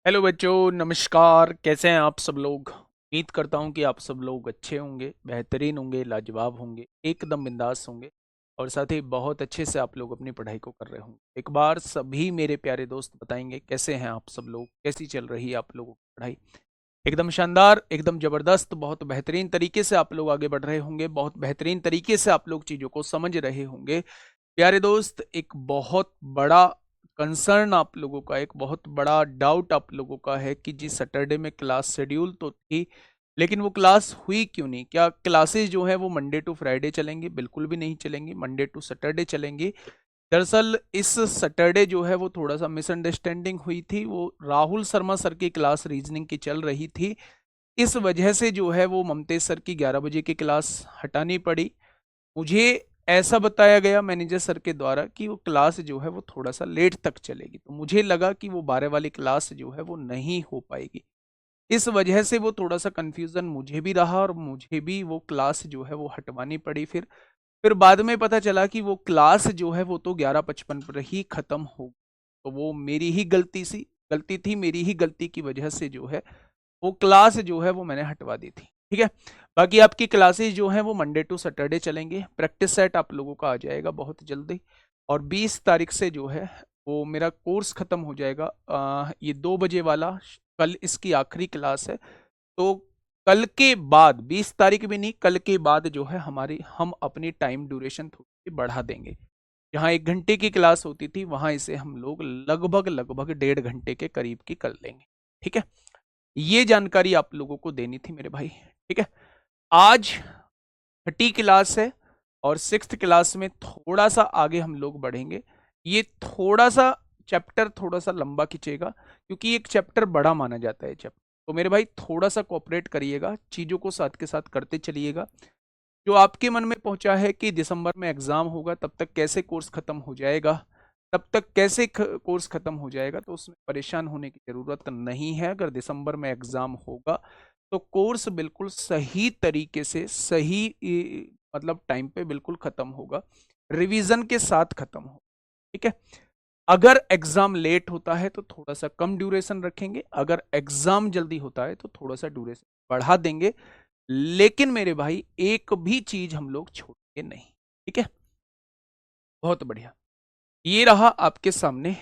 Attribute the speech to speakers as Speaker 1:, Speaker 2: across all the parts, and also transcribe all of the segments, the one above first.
Speaker 1: Hello बच्चों, नमस्कार। कैसे हैं आप सब लोग? उम्मीद करता हूं कि आप सब लोग अच्छे होंगे, बेहतरीन होंगे, लाजवाब होंगे, एकदम बिंदास होंगे और साथ ही बहुत अच्छे से आप लोग अपनी पढ़ाई को कर रहे होंगे। एक बार सभी मेरे प्यारे दोस्त बताएंगे कैसे हैं आप सब लोग, कैसी चल रही है आप लोगों की पढ़ाई? एकदम शानदार, एकदम ज़बरदस्त, बहुत बेहतरीन तरीके से आप लोग आगे बढ़ रहे होंगे, बहुत बेहतरीन तरीके से आप लोग चीज़ों को समझ रहे होंगे। प्यारे दोस्त, एक बहुत बड़ा कंसर्न आप लोगों का, एक बहुत बड़ा डाउट आप लोगों का है कि जी सैटरडे में क्लास शेड्यूल तो थी, लेकिन वो क्लास हुई क्यों नहीं? क्या क्लासेस जो है वो मंडे टू फ्राइडे चलेंगी? बिल्कुल भी नहीं चलेंगी, मंडे टू सैटरडे चलेंगी। दरअसल इस सैटरडे जो है वो थोड़ा सा मिसअंडरस्टैंडिंग हुई थी। वो राहुल शर्मा सर की क्लास रीजनिंग की चल रही थी, इस वजह से जो है वो ममतेज सर की 11 बजे की क्लास हटानी पड़ी। मुझे ऐसा बताया गया मैनेजर सर के द्वारा कि वो क्लास जो है वो थोड़ा सा लेट तक चलेगी, तो मुझे लगा कि वो 12 वाली क्लास जो है वो नहीं हो पाएगी। इस वजह से वो थोड़ा सा कंफ्यूजन मुझे भी रहा और मुझे भी वो क्लास जो है वो हटवानी पड़ी। फिर बाद में पता चला कि वो क्लास जो है वो तो 11:55 पर ही खत्म हो, तो वो मेरी ही गलती थी। मेरी ही गलती की वजह से जो है वो क्लास जो है वो मैंने हटवा दी थी। ठीक है, बाकी आपकी क्लासेस जो हैं वो मंडे टू सैटरडे चलेंगे। प्रैक्टिस सेट आप लोगों का आ जाएगा बहुत जल्दी, और 20 तारीख से जो है वो मेरा कोर्स खत्म हो जाएगा। ये 2 बजे वाला कल इसकी आखिरी क्लास है, तो कल के बाद 20 तारीख भी नहीं, कल के बाद जो है हम अपनी टाइम ड्यूरेशन थोड़ी बढ़ा देंगे। जहाँ 1 घंटे की क्लास होती थी वहां इसे हम लोग लगभग लगभग 1.5 घंटे के करीब की कर लेंगे। ठीक है, ये जानकारी आप लोगों को देनी थी मेरे भाई। ठीक है, आज 30 क्लास है और 6th क्लास में थोड़ा सा आगे हम लोग बढ़ेंगे। ये थोड़ा सा चैप्टर थोड़ा सा लंबा खींचेगा, क्योंकि एक चैप्टर बड़ा माना जाता है चैप्टर। तो मेरे भाई थोड़ा सा कोऑपरेट करिएगा, चीज़ों को साथ के साथ करते चलिएगा। जो आपके मन में पहुंचा है कि दिसंबर में एग्जाम होगा, तब तक कैसे कोर्स खत्म हो जाएगा, तब तक कैसे कोर्स खत्म हो जाएगा, तो उसमें परेशान होने की जरूरत नहीं है। अगर दिसंबर में एग्जाम होगा तो कोर्स बिल्कुल सही तरीके से, सही मतलब टाइम पे बिल्कुल खत्म होगा, रिवीजन के साथ खत्म हो। ठीक है, अगर एग्जाम लेट होता है तो थोड़ा सा कम ड्यूरेशन रखेंगे, अगर एग्जाम जल्दी होता है तो थोड़ा सा ड्यूरेशन बढ़ा देंगे। लेकिन मेरे भाई एक भी चीज हम लोग छोड़ेंगे नहीं। ठीक है, बहुत बढ़िया। ये रहा आपके सामने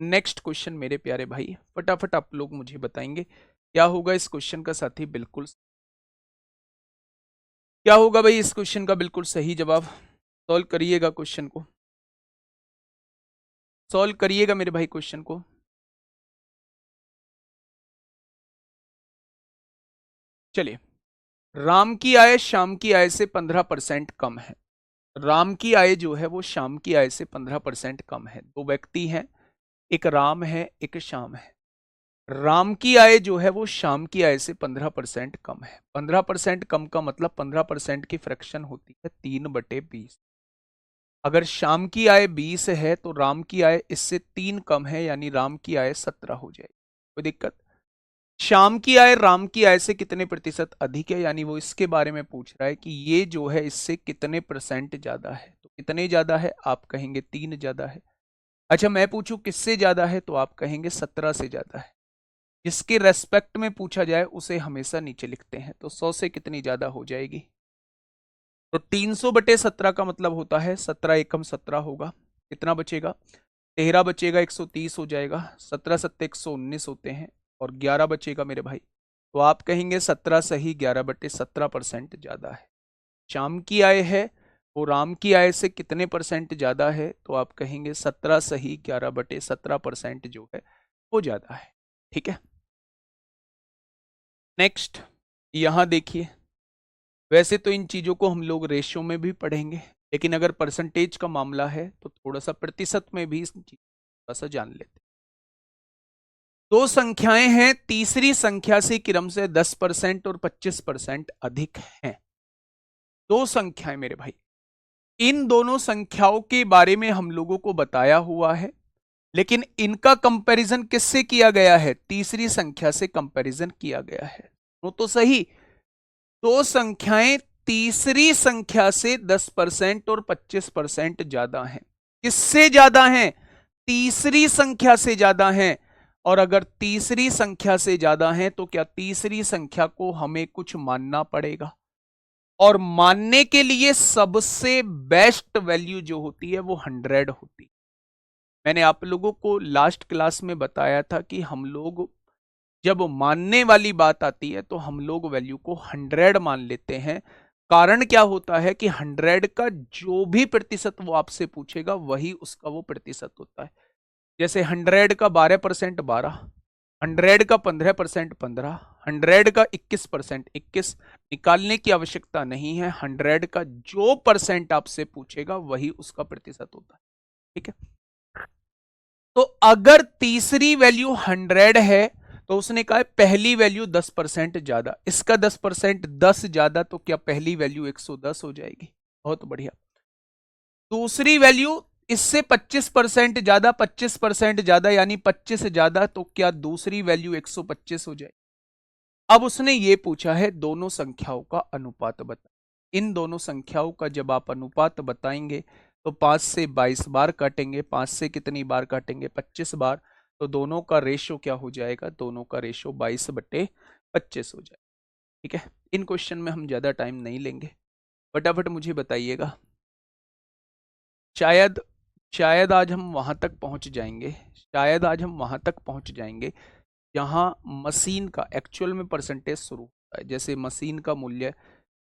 Speaker 1: नेक्स्ट क्वेश्चन मेरे प्यारे भाई, फटाफट आप लोग मुझे बताएंगे क्या होगा इस क्वेश्चन का साथी। बिल्कुल क्या होगा भाई इस क्वेश्चन का बिल्कुल सही जवाब? सॉल्व करिएगा क्वेश्चन को, सॉल्व करिएगा मेरे भाई क्वेश्चन को। चलिए, राम की आय शाम की आय से 15% कम है। राम की आय जो है वो शाम की आय से 15% कम है। दो व्यक्ति हैं, एक राम है एक श्याम है। राम की आय जो है वो शाम की आय से 15% कम है। 15% कम का मतलब 15% की फ्रैक्शन होती है 3/20। अगर शाम की आय 20 है तो राम की आय इससे 3 कम है, यानी राम की आय 17 हो जाएगी। कोई दिक्कत? शाम की आय राम की आय से कितने प्रतिशत अधिक है, यानी वो इसके बारे में पूछ रहा है कि ये जो है इससे कितने परसेंट ज्यादा है। तो कितने ज्यादा है? आप कहेंगे 3 ज्यादा है। अच्छा, मैं पूछूं किससे ज्यादा है, तो आप कहेंगे 17 से ज्यादा है। जिसके रेस्पेक्ट में पूछा जाए उसे हमेशा नीचे लिखते हैं। तो 100 से कितनी ज्यादा हो जाएगी? तो 300/17 का मतलब होता है 17 एकम 17 होगा। कितना बचेगा? 13 बचेगा, 130 हो जाएगा। 17 सत्ते 119 होते हैं, और 11 बचेगा मेरे भाई। तो आप कहेंगे 17 सही 11/17% ज्यादा है। शाम की आय है वो राम की आय से कितने परसेंट ज्यादा है, तो आप कहेंगे 17 सही 11/17% जो है वो ज्यादा है। ठीक है, नेक्स्ट यहां देखिए। वैसे तो इन चीजों को हम लोग रेशियो में भी पढ़ेंगे, लेकिन अगर परसेंटेज का मामला है तो थोड़ा सा प्रतिशत में भी इस चीज थोड़ा सा जान लेते हैं। दो संख्याएं हैं, तीसरी संख्या से क्रम से 10% और 25% अधिक हैं। दो संख्याएं मेरे भाई, इन दोनों संख्याओं के बारे में हम लोगों को बताया हुआ है, लेकिन इनका कंपैरिजन किससे किया गया है? तीसरी संख्या से कंपैरिजन किया गया है। वो तो सही, दो संख्याएं तीसरी संख्या से 10% और 25% ज्यादा हैं। किससे ज्यादा हैं? तीसरी संख्या से ज्यादा हैं। और अगर तीसरी संख्या से ज्यादा है तो क्या तीसरी संख्या को हमें कुछ मानना पड़ेगा, और मानने के लिए सबसे बेस्ट वैल्यू जो होती है वो 100 होती है। मैंने आप लोगों को लास्ट क्लास में बताया था कि हम लोग जब मानने वाली बात आती है तो हम लोग वैल्यू को 100 मान लेते हैं। कारण क्या होता है कि 100 का जो भी प्रतिशत वो आपसे पूछेगा वही उसका वो प्रतिशत होता है। जैसे 100 का 12% 12, 100 का 15% 15, 100 का 21% 21, निकालने की आवश्यकता नहीं है। 100 का जो परसेंट आपसे पूछेगा वही उसका प्रतिशत होता है। ठीक है, तो अगर तीसरी वैल्यू 100 है तो उसने कहा पहली वैल्यू 10% ज्यादा, इसका 10% 10 ज्यादा, तो क्या पहली वैल्यू 110 हो जाएगी। बहुत बढ़िया। दूसरी वैल्यू इससे 25% ज्यादा, 25% ज्यादा यानी 25 ज्यादा, तो क्या दूसरी वैल्यू 125 हो जाएगी। अब उसने ये पूछा है दोनों संख्याओं का अनुपात बता। इन दोनों संख्याओं का जब आप अनुपात बताएंगे तो 5 से 22 बार काटेंगे, 5 से कितनी बार काटेंगे 25 बार, तो दोनों का रेशो क्या हो जाएगा, दोनों का रेशो 22/25 हो जाएगा। ठीक है, इन क्वेश्चन में हम ज्यादा टाइम नहीं लेंगे, फटाफट मुझे बताइएगा। शायद शायद आज हम वहां तक पहुंच जाएंगे, शायद आज हम वहां तक पहुंच जाएंगे जहां मशीन का एक्चुअल में परसेंटेज शुरू होता है। जैसे मशीन का मूल्य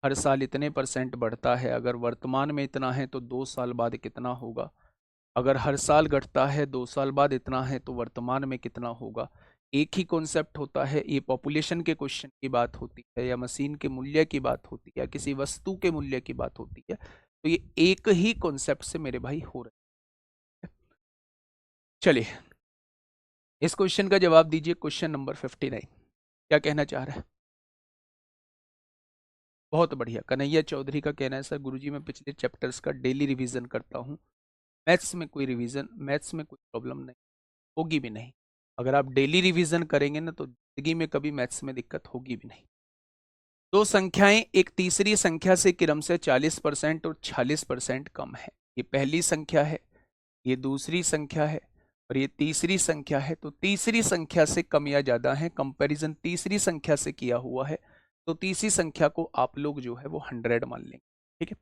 Speaker 1: हर साल इतने परसेंट बढ़ता है, अगर वर्तमान में इतना है तो 2 साल बाद कितना होगा, अगर हर साल घटता है 2 साल बाद इतना है तो वर्तमान में कितना होगा। एक ही कॉन्सेप्ट होता है, ये पॉपुलेशन के क्वेश्चन की बात होती है या मशीन के मूल्य की बात होती है या किसी वस्तु के मूल्य की बात होती है, तो ये एक ही कॉन्सेप्ट से मेरे भाई हो रहा है। चलिए इस क्वेश्चन का जवाब दीजिए, क्वेश्चन नंबर 59 क्या कहना चाह रहा है। बहुत बढ़िया, कन्हैया चौधरी का कहना है सर गुरुजी मैं पिछले चैप्टर्स का डेली रिवीजन करता हूँ, मैथ्स में कोई रिवीजन, मैथ्स में कोई प्रॉब्लम नहीं होगी भी नहीं। अगर आप डेली रिवीजन करेंगे ना तो जिंदगी में कभी मैथ्स में दिक्कत होगी भी नहीं। दो संख्याएं एक तीसरी संख्या से क्रमशः 40% और 46% कम है। ये पहली संख्या है, ये दूसरी संख्या है और ये तीसरी संख्या है। तो तीसरी संख्या से कम या ज्यादा है, कंपैरिजन तीसरी संख्या से किया हुआ है, तो तीसरी संख्या को आप लोग जो है वो 100 मान लेंगे। ठीक है,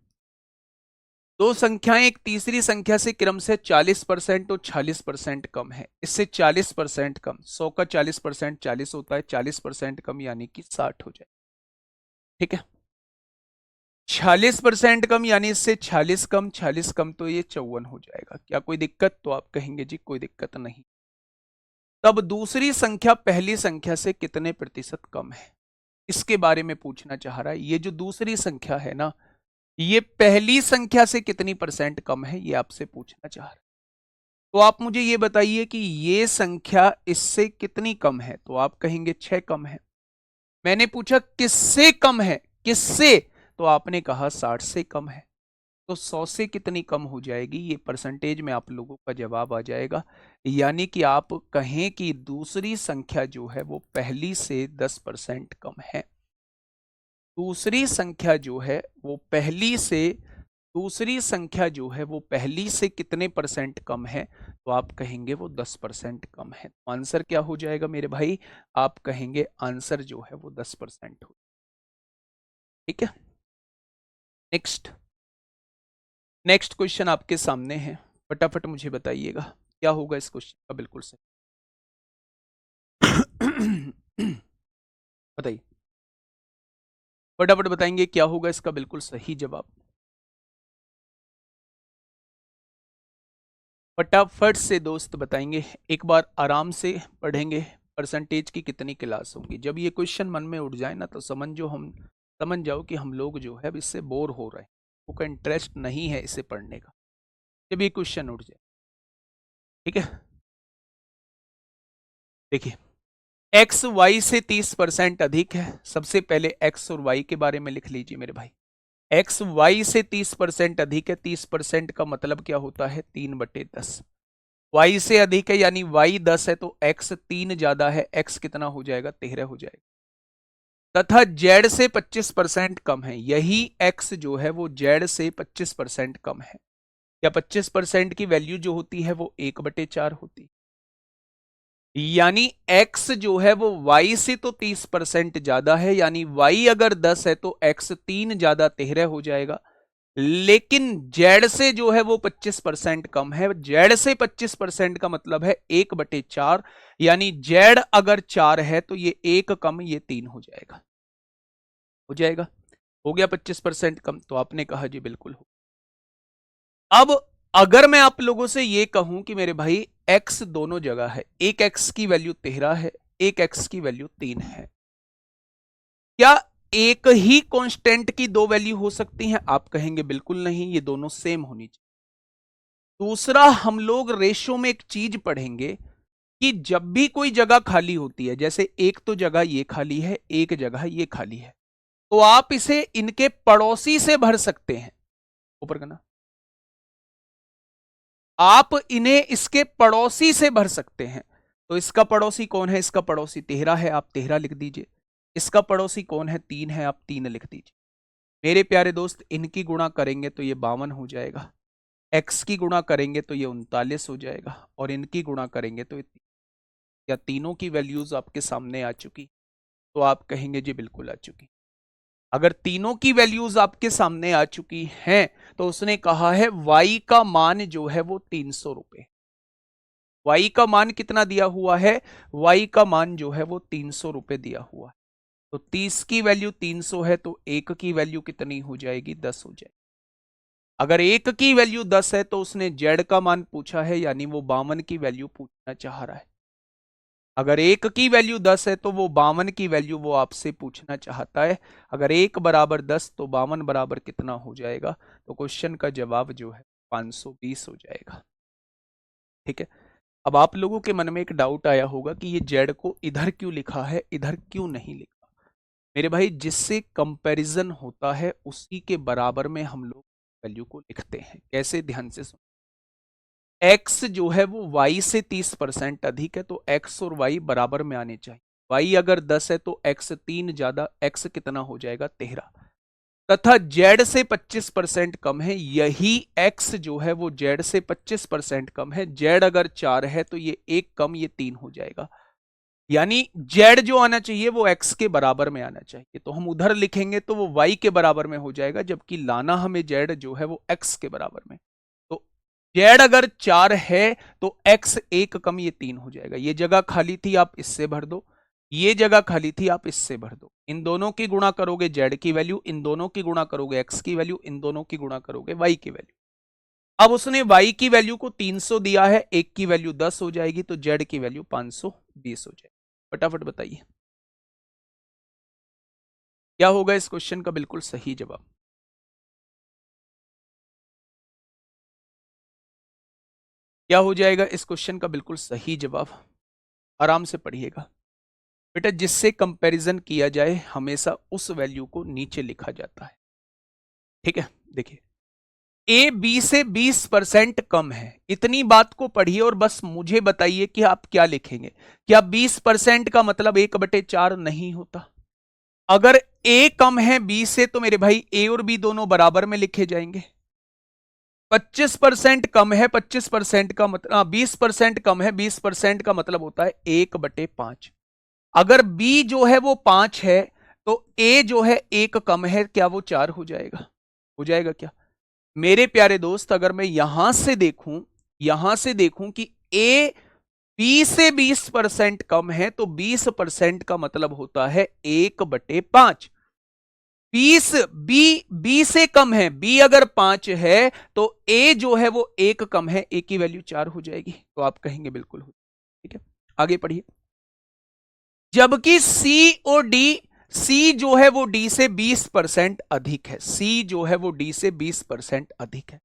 Speaker 1: दो संख्याएं एक तीसरी संख्या से क्रमशः 40% और 46% कम है। इससे 40% कम, 100 का 40% 40 होता है, 40% कम यानी कि 60 हो जाए। ठीक है, 46% कम यानी इससे 46 कम, 46 कम तो ये 54 हो जाएगा। क्या कोई दिक्कत, तो आप कहेंगे जी कोई दिक्कत नहीं। तब दूसरी संख्या पहली संख्या से कितने प्रतिशत कम है, इसके बारे में पूछना चाह रहा है। ये जो दूसरी संख्या है ना, ये पहली संख्या से कितनी परसेंट कम है, ये आपसे पूछना चाह रहा है। तो आप मुझे ये बताइए कि ये संख्या इससे कितनी कम है, तो आप कहेंगे 6 कम है। मैंने पूछा किससे कम है, किससे, तो आपने कहा 60 से कम है। तो 100 से कितनी कम हो जाएगी, ये परसेंटेज में आप लोगों का जवाब आ जाएगा। यानी कि आप कहें कि दूसरी संख्या जो है वो पहली से 10% कम है। दूसरी संख्या जो है वो पहली से, दूसरी संख्या जो है वो पहली से कितने परसेंट कम है, तो आप कहेंगे वो 10% कम है। तो आंसर क्या हो जाएगा मेरे भाई, आप कहेंगे आंसर जो है वो 10% हो। ठीक है, नेक्स्ट नेक्स्ट क्वेश्चन आपके सामने है, फटाफट मुझे बताइएगा क्या होगा इस क्वेश्चन का बिल्कुल सही। बताइए, फटाफट बताएंगे क्या होगा इसका बिल्कुल सही जवाब। फटाफट से दोस्त बताएंगे, एक बार आराम से पढ़ेंगे। परसेंटेज की कितनी क्लास होंगी, जब ये क्वेश्चन मन में उठ जाए ना तो समझ जाओ कि हम लोग जो है अब इससे बोर हो रहे हैं, उनका इंटरेस्ट नहीं है इसे पढ़ने का, जब ये क्वेश्चन उठ जाए। ठीक है, देखिए एक्स वाई से 30% अधिक है। सबसे पहले एक्स और वाई के बारे में लिख लीजिए मेरे भाई। एक्स वाई से 30% अधिक है, 30% का मतलब क्या होता है 3/10। वाई से अधिक है यानी वाई 10 है तो एक्स 3 ज्यादा है, एक्स कितना हो जाएगा 13 हो जाएगा। तथा जेड से 25% कम है, यही एक्स जो है वो जेड से 25% कम है। या 25% की वैल्यू जो होती है वो 1/4 होती है। यानी x जो है वो y से तो 30% ज्यादा है, यानी y अगर 10 है तो x 3 ज्यादा 13 हो जाएगा। लेकिन z से जो है वो 25% कम है। z से 25% का मतलब है 1/4, यानी z अगर 4 है तो ये 1 कम ये 3 हो जाएगा। हो जाएगा, हो गया 25% कम। तो आपने कहा जी बिल्कुल हो। अब अगर मैं आप लोगों से ये कहूं कि मेरे भाई x दोनों जगह है, एक x की वैल्यू 13 है, एक x की वैल्यू 3 है, क्या एक ही कांस्टेंट की दो वैल्यू हो सकती हैं? आप कहेंगे बिल्कुल नहीं, ये दोनों सेम होनी चाहिए। दूसरा, हम लोग रेशो में एक चीज पढ़ेंगे कि जब भी कोई जगह खाली होती है, जैसे एक तो जगह ये खाली है, एक जगह ये खाली है, तो आप इसे इनके पड़ोसी से भर सकते हैं। ऊपर करना, आप इन्हें इसके पड़ोसी से भर सकते हैं। तो इसका पड़ोसी कौन है? इसका पड़ोसी 13 है, आप 13 लिख दीजिए। इसका पड़ोसी कौन है? 3 है, आप 3 लिख दीजिए। मेरे प्यारे दोस्त, इनकी गुणा करेंगे तो ये 52 हो जाएगा, एक्स की गुणा करेंगे तो ये 39 हो जाएगा, और इनकी गुणा करेंगे तो या तीनों की वैल्यूज आपके सामने आ चुकी? तो आप कहेंगे जी बिल्कुल आ चुकी। अगर तीनों की वैल्यूज आपके सामने आ चुकी हैं तो उसने कहा है y का मान जो है वो 300 रुपए। y का मान कितना दिया हुआ है? y का मान जो है वो 300 रुपए दिया हुआ है। तो 30 की वैल्यू 300 है, तो एक की वैल्यू कितनी हो जाएगी? 10 हो जाएगी। अगर एक की वैल्यू 10 है तो उसने z का मान पूछा है, यानी वो 52 की वैल्यू पूछना चाह रहा है। अगर एक की वैल्यू 10 है तो वो 52 की वैल्यू वो आपसे पूछना चाहता है। अगर एक बराबर 10 तो 52 बराबर कितना हो जाएगा? तो क्वेश्चन का जवाब जो है 520 हो जाएगा। ठीक है। अब आप लोगों के मन में एक डाउट आया होगा कि ये जेड को इधर क्यों लिखा है, इधर क्यों नहीं लिखा? मेरे भाई, जिससे कंपैरिजन होता है उसी के बराबर में हम लोग वैल्यू को लिखते हैं। कैसे? ध्यान से सुनो। x जो है वो y से 30% अधिक है, तो x और y बराबर में आने चाहिए। y अगर 10 है तो x 3 ज्यादा, x कितना हो जाएगा? 13। तथा z से 25% कम है, यही x जो है वो z से 25% कम है। z अगर 4 है तो ये 1 कम ये 3 हो जाएगा, यानी z जो आना चाहिए वो x के बराबर में आना चाहिए। तो हम उधर लिखेंगे तो वो y के बराबर में हो जाएगा, जबकि लाना हमें z जो है वो x के बराबर में। तो z अगर 4 है तो x 1 कम ये 3 हो जाएगा। ये जगह खाली थी, आप इससे भर दो। ये जगह खाली थी, आप इससे भर दो। इन दोनों की गुणा करोगे z की वैल्यू, इन दोनों की गुणा करोगे x की वैल्यू, इन दोनों की गुणा करोगे y की वैल्यू। अब उसने y की वैल्यू को 300 दिया है, एक की वैल्यू 10 हो जाएगी, तो z की वैल्यू 520 हो जाएगी। फटाफट बताइए क्या होगा इस क्वेश्चन का बिल्कुल सही जवाब? क्या हो जाएगा इस क्वेश्चन का बिल्कुल सही जवाब? आराम से पढ़िएगा बेटा। जिससे कंपैरिजन किया जाए हमेशा उस वैल्यू को नीचे लिखा जाता है। ठीक है, देखिए, ए बी से 20% कम है, इतनी बात को पढ़िए और बस मुझे बताइए कि आप क्या लिखेंगे। क्या 20% का मतलब 1/4 नहीं होता? अगर ए कम है बी से तो मेरे भाई ए और बी दोनों बराबर में लिखे जाएंगे। 25% कम है, 25% का मतलब 20% कम है, 20% का मतलब होता है 1/5। अगर बी जो है वो 5 है तो ए जो है 1 कम है, क्या वो 4 हो जाएगा? हो जाएगा क्या? मेरे प्यारे दोस्त, अगर मैं यहां से देखूं कि ए बी से 20% कम है तो 20% का मतलब होता है 1/5। 20 बी से कम है, बी अगर 5 है तो ए जो है वो 1 कम है, ए की वैल्यू 4 हो जाएगी। तो आप कहेंगे बिल्कुल हो। ठीक है, आगे पढ़िए। जबकि सी जो है वो डी से 20% अधिक है, सी जो है वो डी से 20% अधिक है।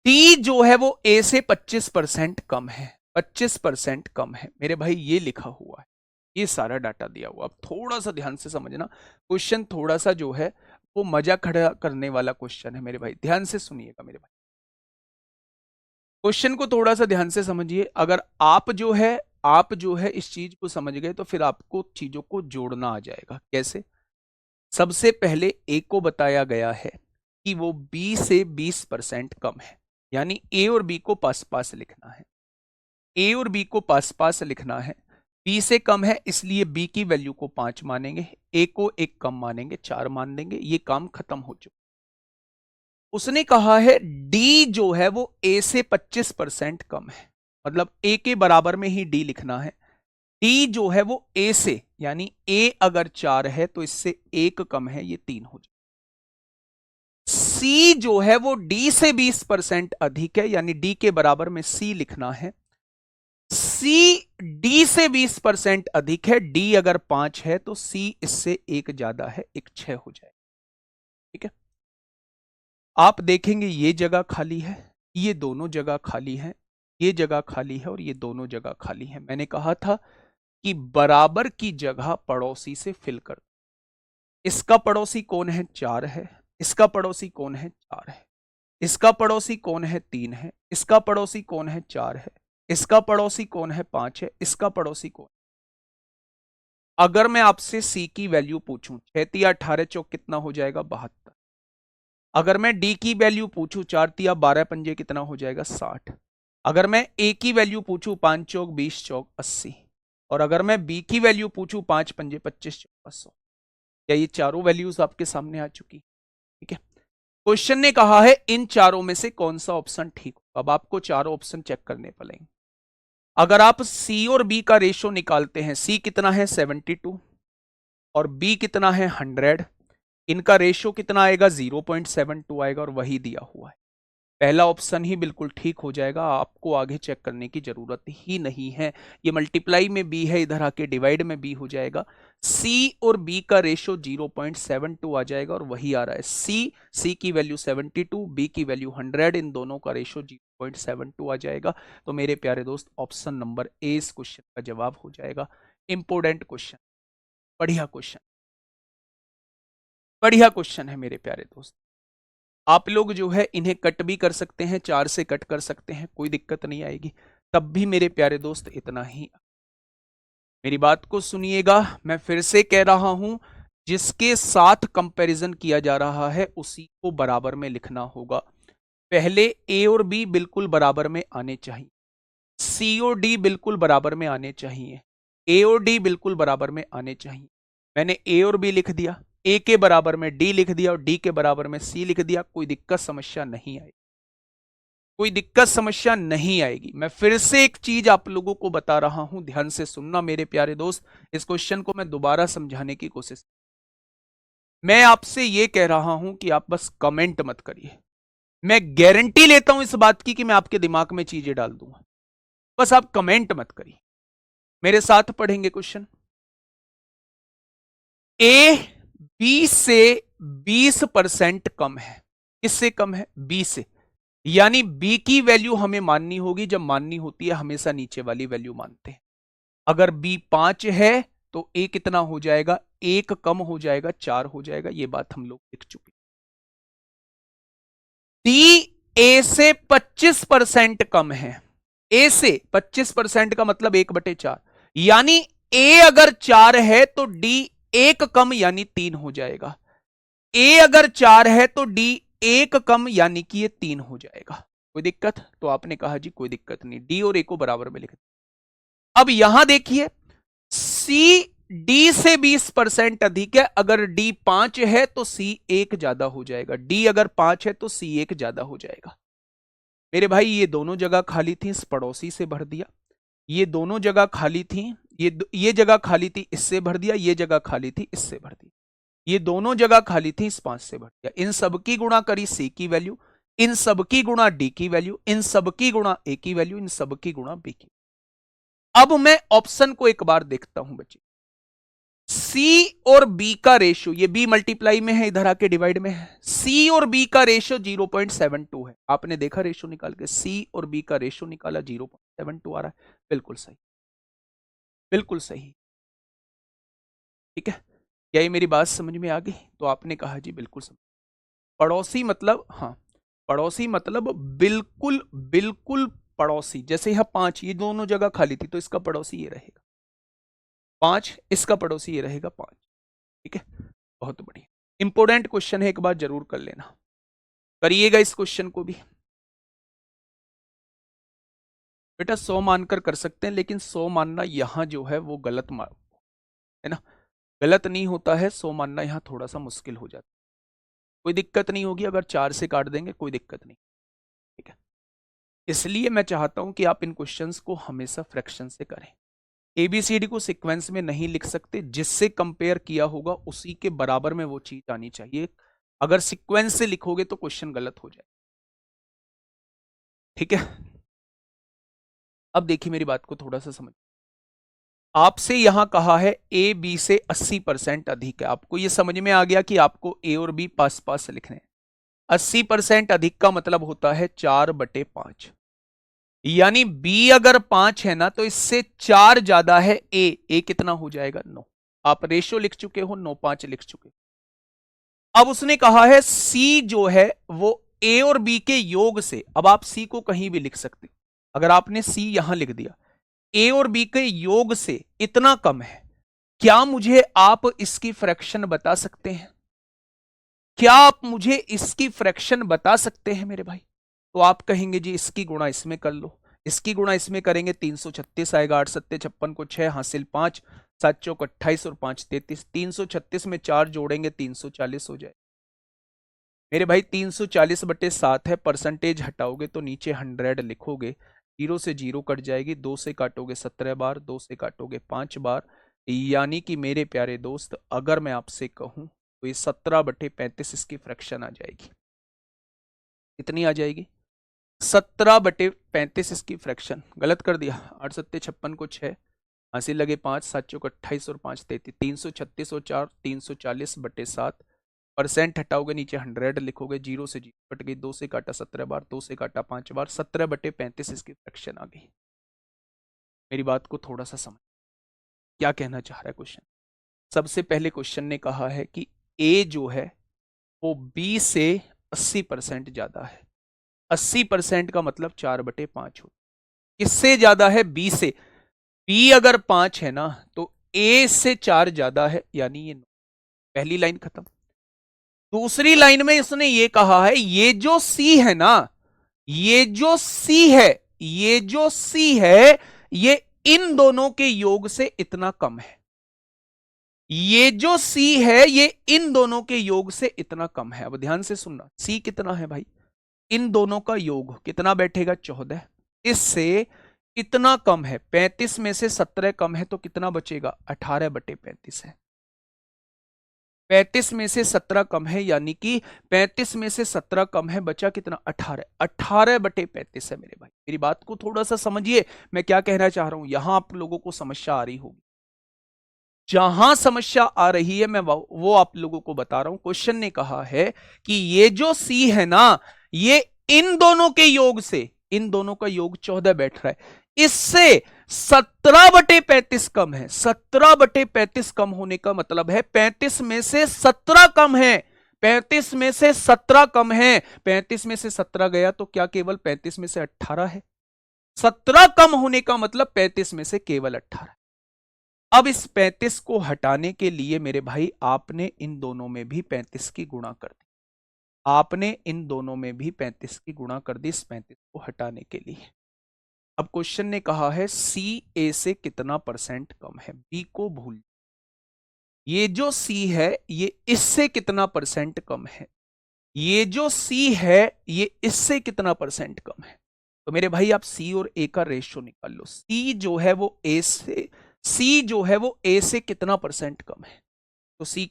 Speaker 1: डी जो है वो ए से 25% कम है, 25% कम है। मेरे भाई ये लिखा हुआ है, ये सारा डाटा दिया हुआ। अब थोड़ा सा ध्यान से समझना, क्वेश्चन थोड़ा सा जो है वो मजा खड़ा करने वाला क्वेश्चन है। मेरे भाई ध्यान से सुनिएगा, मेरे भाई क्वेश्चन को थोड़ा सा ध्यान से समझिए। अगर आप जो है इस चीज को समझ गए तो फिर आपको चीजों को जोड़ना आ जाएगा। कैसे? सबसे पहले ए को बताया गया है कि वो बी से 20% कम है, यानी ए और बी को पास पास लिखना है। ए और बी को पास पास लिखना है, बी से कम है इसलिए बी की वैल्यू को 5 मानेंगे, ए को 1 कम मानेंगे, 4 मान देंगे, ये काम खत्म हो चुका। उसने कहा है डी जो है वो ए से 25% कम है, मतलब ए के बराबर में ही डी लिखना है। डी जो है वो ए से, यानी ए अगर 4 है तो इससे 1 कम है, ये 3 हो जाए। सी जो है वो डी से 20% अधिक है, यानी डी के बराबर में सी लिखना है। सी डी से 20% अधिक है, डी अगर 5 है तो सी इससे 1 ज्यादा है, 1 6 हो जाए। ठीक है, आप देखेंगे ये जगह खाली है, ये दोनों जगह खाली है, ये जगह खाली है और ये दोनों जगह खाली है। मैंने कहा था कि बराबर की जगह पड़ोसी से फिल कर। इसका पड़ोसी कौन है? 4 है। इसका पड़ोसी कौन है? 4 है। इसका पड़ोसी कौन है? 3 है। इसका पड़ोसी कौन है? 4 है। इसका पड़ोसी कौन है? 5 है। इसका पड़ोसी कौन? अगर मैं आपसे सी की वैल्यू पूछूं, 6 तिया 18 चौक कितना हो जाएगा? 72। अगर मैं डी की वैल्यू पूछूं, 4 तिया 12 पंजे कितना हो जाएगा? 60। अगर मैं ए की वैल्यू पूछूं, 5 चौक 20 चौक 80। और अगर मैं बी की वैल्यू पूछूं, 5 पंजे 25 चौक 100। क्या ये चारों वैल्यूज आपके सामने आ चुकी? ठीक है, क्वेश्चन ने कहा है इन चारों में से कौन सा ऑप्शन ठीक हो। अब आपको चारों ऑप्शन चेक करने पड़ेंगे। अगर आप सी और बी का रेशो निकालते हैं, सी कितना है? 72 और बी कितना है? 100। इनका रेशो कितना आएगा? 0.72 आएगा और वही दिया हुआ है। पहला ऑप्शन ही बिल्कुल ठीक हो जाएगा, आपको आगे चेक करने की जरूरत ही नहीं है। ये मल्टीप्लाई में बी है, इधर आके डिवाइड में बी हो जाएगा। सी और बी का रेशो 0.72 आ जाएगा और वही आ रहा है। सी की वैल्यू 72, बी की वैल्यू 100, इन दोनों का रेशो 0.72 आ जाएगा। तो मेरे प्यारे दोस्त ऑप्शन नंबर ए इस क्वेश्चन का जवाब हो जाएगा। इंपोर्टेंट क्वेश्चन, बढ़िया क्वेश्चन, बढ़िया क्वेश्चन है मेरे प्यारे दोस्त। आप लोग जो है इन्हें कट भी कर सकते हैं, 4 से कट कर सकते हैं, कोई दिक्कत नहीं आएगी। तब भी मेरे प्यारे दोस्त इतना ही। मेरी बात को सुनिएगा, मैं फिर से कह रहा हूं, जिसके साथ कंपैरिजन किया जा रहा है उसी को बराबर में लिखना होगा। पहले ए और बी बिल्कुल बराबर में आने चाहिए, सी और डी बिल्कुल बराबर में आने चाहिए, ए और डी बिल्कुल बराबर में आने चाहिए। मैंने ए और बी लिख दिया, ए के बराबर में डी लिख दिया और डी के बराबर में सी लिख दिया। कोई दिक्कत समस्या नहीं आई, कोई दिक्कत समस्या नहीं आएगी। मैं फिर से एक चीज आप लोगों को बता रहा हूं, ध्यान से सुनना मेरे प्यारे दोस्त। इस क्वेश्चन को मैं दोबारा समझाने की कोशिश, मैं आपसे यह कह रहा हूं कि आप बस कमेंट मत करिए। मैं गारंटी लेता हूं इस बात की कि मैं आपके दिमाग में चीजें डाल दूंगा, बस आप कमेंट मत करिए। मेरे साथ पढ़ेंगे क्वेश्चन। ए बी से 20% कम है। किससे कम है? बी से। यानी बी की वैल्यू हमें माननी होगी, जब माननी होती है हमेशा नीचे वाली वैल्यू मानते हैं। अगर बी 5 है तो ए कितना हो जाएगा? 1 कम हो जाएगा, 4 हो जाएगा। ये बात हम लोग लिख चुके। डी ए से 25% कम है। ए से 25% का मतलब 1/4, यानी ए अगर 4 है तो डी 1 कम यानी 3 हो जाएगा। ए अगर 4 है तो डी 1 कम यानी कि ये 3 हो जाएगा। कोई दिक्कत? तो आपने कहा जी कोई दिक्कत नहीं, डी और ए को बराबर में लिख दिया। अब यहां देखिए, सी डी से 20% अधिक है। अगर डी 5 है तो सी 1 ज्यादा हो जाएगा, डी अगर 5 है तो सी 1 ज्यादा हो जाएगा। मेरे भाई ये दोनों जगह खाली थी, इस पड़ोसी से भर दिया। ये दोनों जगह खाली थी, ये जगह खाली थी, इससे भर दिया। ये जगह खाली थी, इससे भर दिया। ये दोनों जगह खाली थी, इस 5 से भर दिया। इन सब की गुणा करी सी की वैल्यू, इन सब की गुणा डी की वैल्यू, इन सब की गुणा ए की वैल्यू, इन सब की गुणा बी की। अब मैं ऑप्शन को एक बार देखता हूं बच्चे। सी और बी का रेशियो, ये बी मल्टीप्लाई में है, इधर आके डिवाइड में है। सी और बी का रेशियो 0.72 है। आपने देखा रेशियो निकाल के, सी और बी का रेशियो निकाला, 0.72 आ रहा है। बिल्कुल सही, बिल्कुल सही। ठीक है, क्या ये मेरी बात समझ में आ गई? तो आपने कहा जी बिल्कुल समझ। पड़ोसी मतलब, हाँ, पड़ोसी मतलब बिल्कुल बिल्कुल पड़ोसी। जैसे यहां 5, ये दोनों जगह खाली थी तो इसका पड़ोसी ये रहेगा 5, इसका पड़ोसी ये रहेगा 5। ठीक है, बहुत बढ़िया। इंपोर्टेंट क्वेश्चन है, एक बार जरूर कर लेना, करिएगा इस क्वेश्चन को भी। बेटा 100 मानकर कर सकते हैं, लेकिन 100 मानना यहाँ जो है वो गलत है ना, गलत नहीं होता है, 100 मानना यहाँ थोड़ा सा मुश्किल हो जाता है। कोई दिक्कत नहीं होगी, अगर 4 से काट देंगे कोई दिक्कत नहीं, ठीक है। इसलिए मैं चाहता हूं कि आप इन क्वेश्चंस को हमेशा फ्रैक्शन से करें। एबीसीडी को सीक्वेंस में नहीं लिख सकते, जिससे कंपेयर किया होगा उसी के बराबर में वो चीज आनी चाहिए। अगर सीक्वेंस से लिखोगे तो क्वेश्चन गलत हो जाए, ठीक है। अब देखिए मेरी बात को थोड़ा सा समझ, आपसे यहां कहा है ए बी से 80% अधिक है। आपको यह समझ में आ गया कि आपको ए और बी पास पास लिखने हैं। 80% अधिक का मतलब होता है 4/5, यानी बी अगर 5 है ना तो इससे 4 ज्यादा है ए कितना हो जाएगा 9। आप रेशियो लिख चुके हो, 9/5 लिख चुके। अब उसने कहा है सी जो है वो ए और बी के योग से, अब आप सी को कहीं भी लिख सकते, अगर आपने सी यहां लिख दिया, ए और बी के योग से इतना कम है। क्या मुझे आप इसकी फ्रैक्शन बता सकते हैं? क्या आप मुझे इसकी फ्रैक्शन बता सकते हैं मेरे भाई? तो आप कहेंगे जी इसकी गुणा इसमें कर लो, इसकी गुणा इसमें करेंगे 336 आएगा, 8 सत्ते 56 को 6 हासिल 5, 7 चौक 28 और 5 33, 336 में 4 जोड़ेंगे 340 हो जाए मेरे भाई। 340/7 है, परसेंटेज हटाओगे तो नीचे 100 लिखोगे, 0 से 0 कट जाएगी, 2 से काटोगे 17 बार, 2 से काटोगे 5 बार, यानी कि मेरे प्यारे दोस्त अगर मैं आपसे कहूं तो ये 17/35 इसकी फ्रैक्शन आ जाएगी। कितनी आ जाएगी? 17/35 इसकी फ्रैक्शन। गलत कर दिया, 8 सत्ते 56 को 6 हासिल लगे 5, 7 चौक 28 और 5 33, 336 और 4 340/7, परसेंट हटाओगे नीचे 100 लिखोगे, 0 से 0 कट गई, 2 से काटा 17 बार, 2 से काटा 5 बार, 17/35 इसकी फ्रैक्शन आ गई। मेरी बात को थोड़ा सा समझ, क्या कहना चाह रहा है क्वेश्चन? सबसे पहले क्वेश्चन ने कहा है कि ए जो है वो बी से 80% ज्यादा है। 80% का मतलब 4/5 हो। किससे ज्यादा है? बी से। बी अगर 5 है ना तो ए से 4 ज्यादा है, यानी ये 9। पहली लाइन खत्म। दूसरी लाइन में इसने ये कहा है ये जो सी है ना, ये जो सी है, ये जो सी है ये इन दोनों के योग से इतना कम है। ये जो सी है ये इन दोनों के योग से इतना कम है। अब ध्यान से सुनना, सी कितना है भाई? इन दोनों का योग कितना बैठेगा? 14। इससे इतना कम है, 35 में से 17 कम है तो कितना बचेगा? 18/35 है। 35 में से 17 कम है, यानी कि 35 में से 17 कम है, बचा कितना? 18। 18/35 है मेरे भाई। मेरी बात को थोड़ा सा समझिए, मैं क्या कहना चाह रहा हूं। यहां आप लोगों को समस्या आ रही होगी, जहां समस्या आ रही है मैं वो आप लोगों को बता रहा हूं। क्वेश्चन ने कहा है कि ये जो सी है ना ये इन दोनों के योग से, इन दोनों का योग 14 बैठ रहा है, इससे 17/35 कम है। 17/35 कम होने का मतलब है 35 में से 17 कम है। 35 में से 17 कम है। 35 में से 17 गया तो क्या केवल 35 में से 18 है? 17 कम होने का मतलब 35 में से केवल 18। अब इस 35 को हटाने के लिए मेरे भाई आपने इन दोनों में भी 35 की गुणा कर दी। आपने इन दोनों में भी 35 की गुणा कर दी इस 35 को हटाने के लिए। अब क्वेश्चन ने कहा है सी ए से कितना परसेंट कम है? बी को भूल, ये जो सी है ये इससे कितना परसेंट कम है? ये जो सी है ये इससे कितना परसेंट कम है? तो मेरे भाई आप सी और ए का रेशियो निकाल लो। सी जो है वो ए से, सी जो है वो ए से कितना परसेंट कम है? तो सी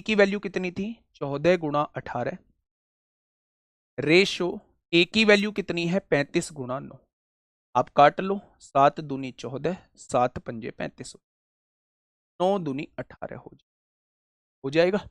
Speaker 1: की वैल्यू कितनी थी? 14 गुणा 18। रेशो ए की वैल्यू कितनी है? 35 गुणा 9। आप काट लो, 7 दूनी 14, 7 पंजे 35, 9 दूनी 18 हो जाएगा।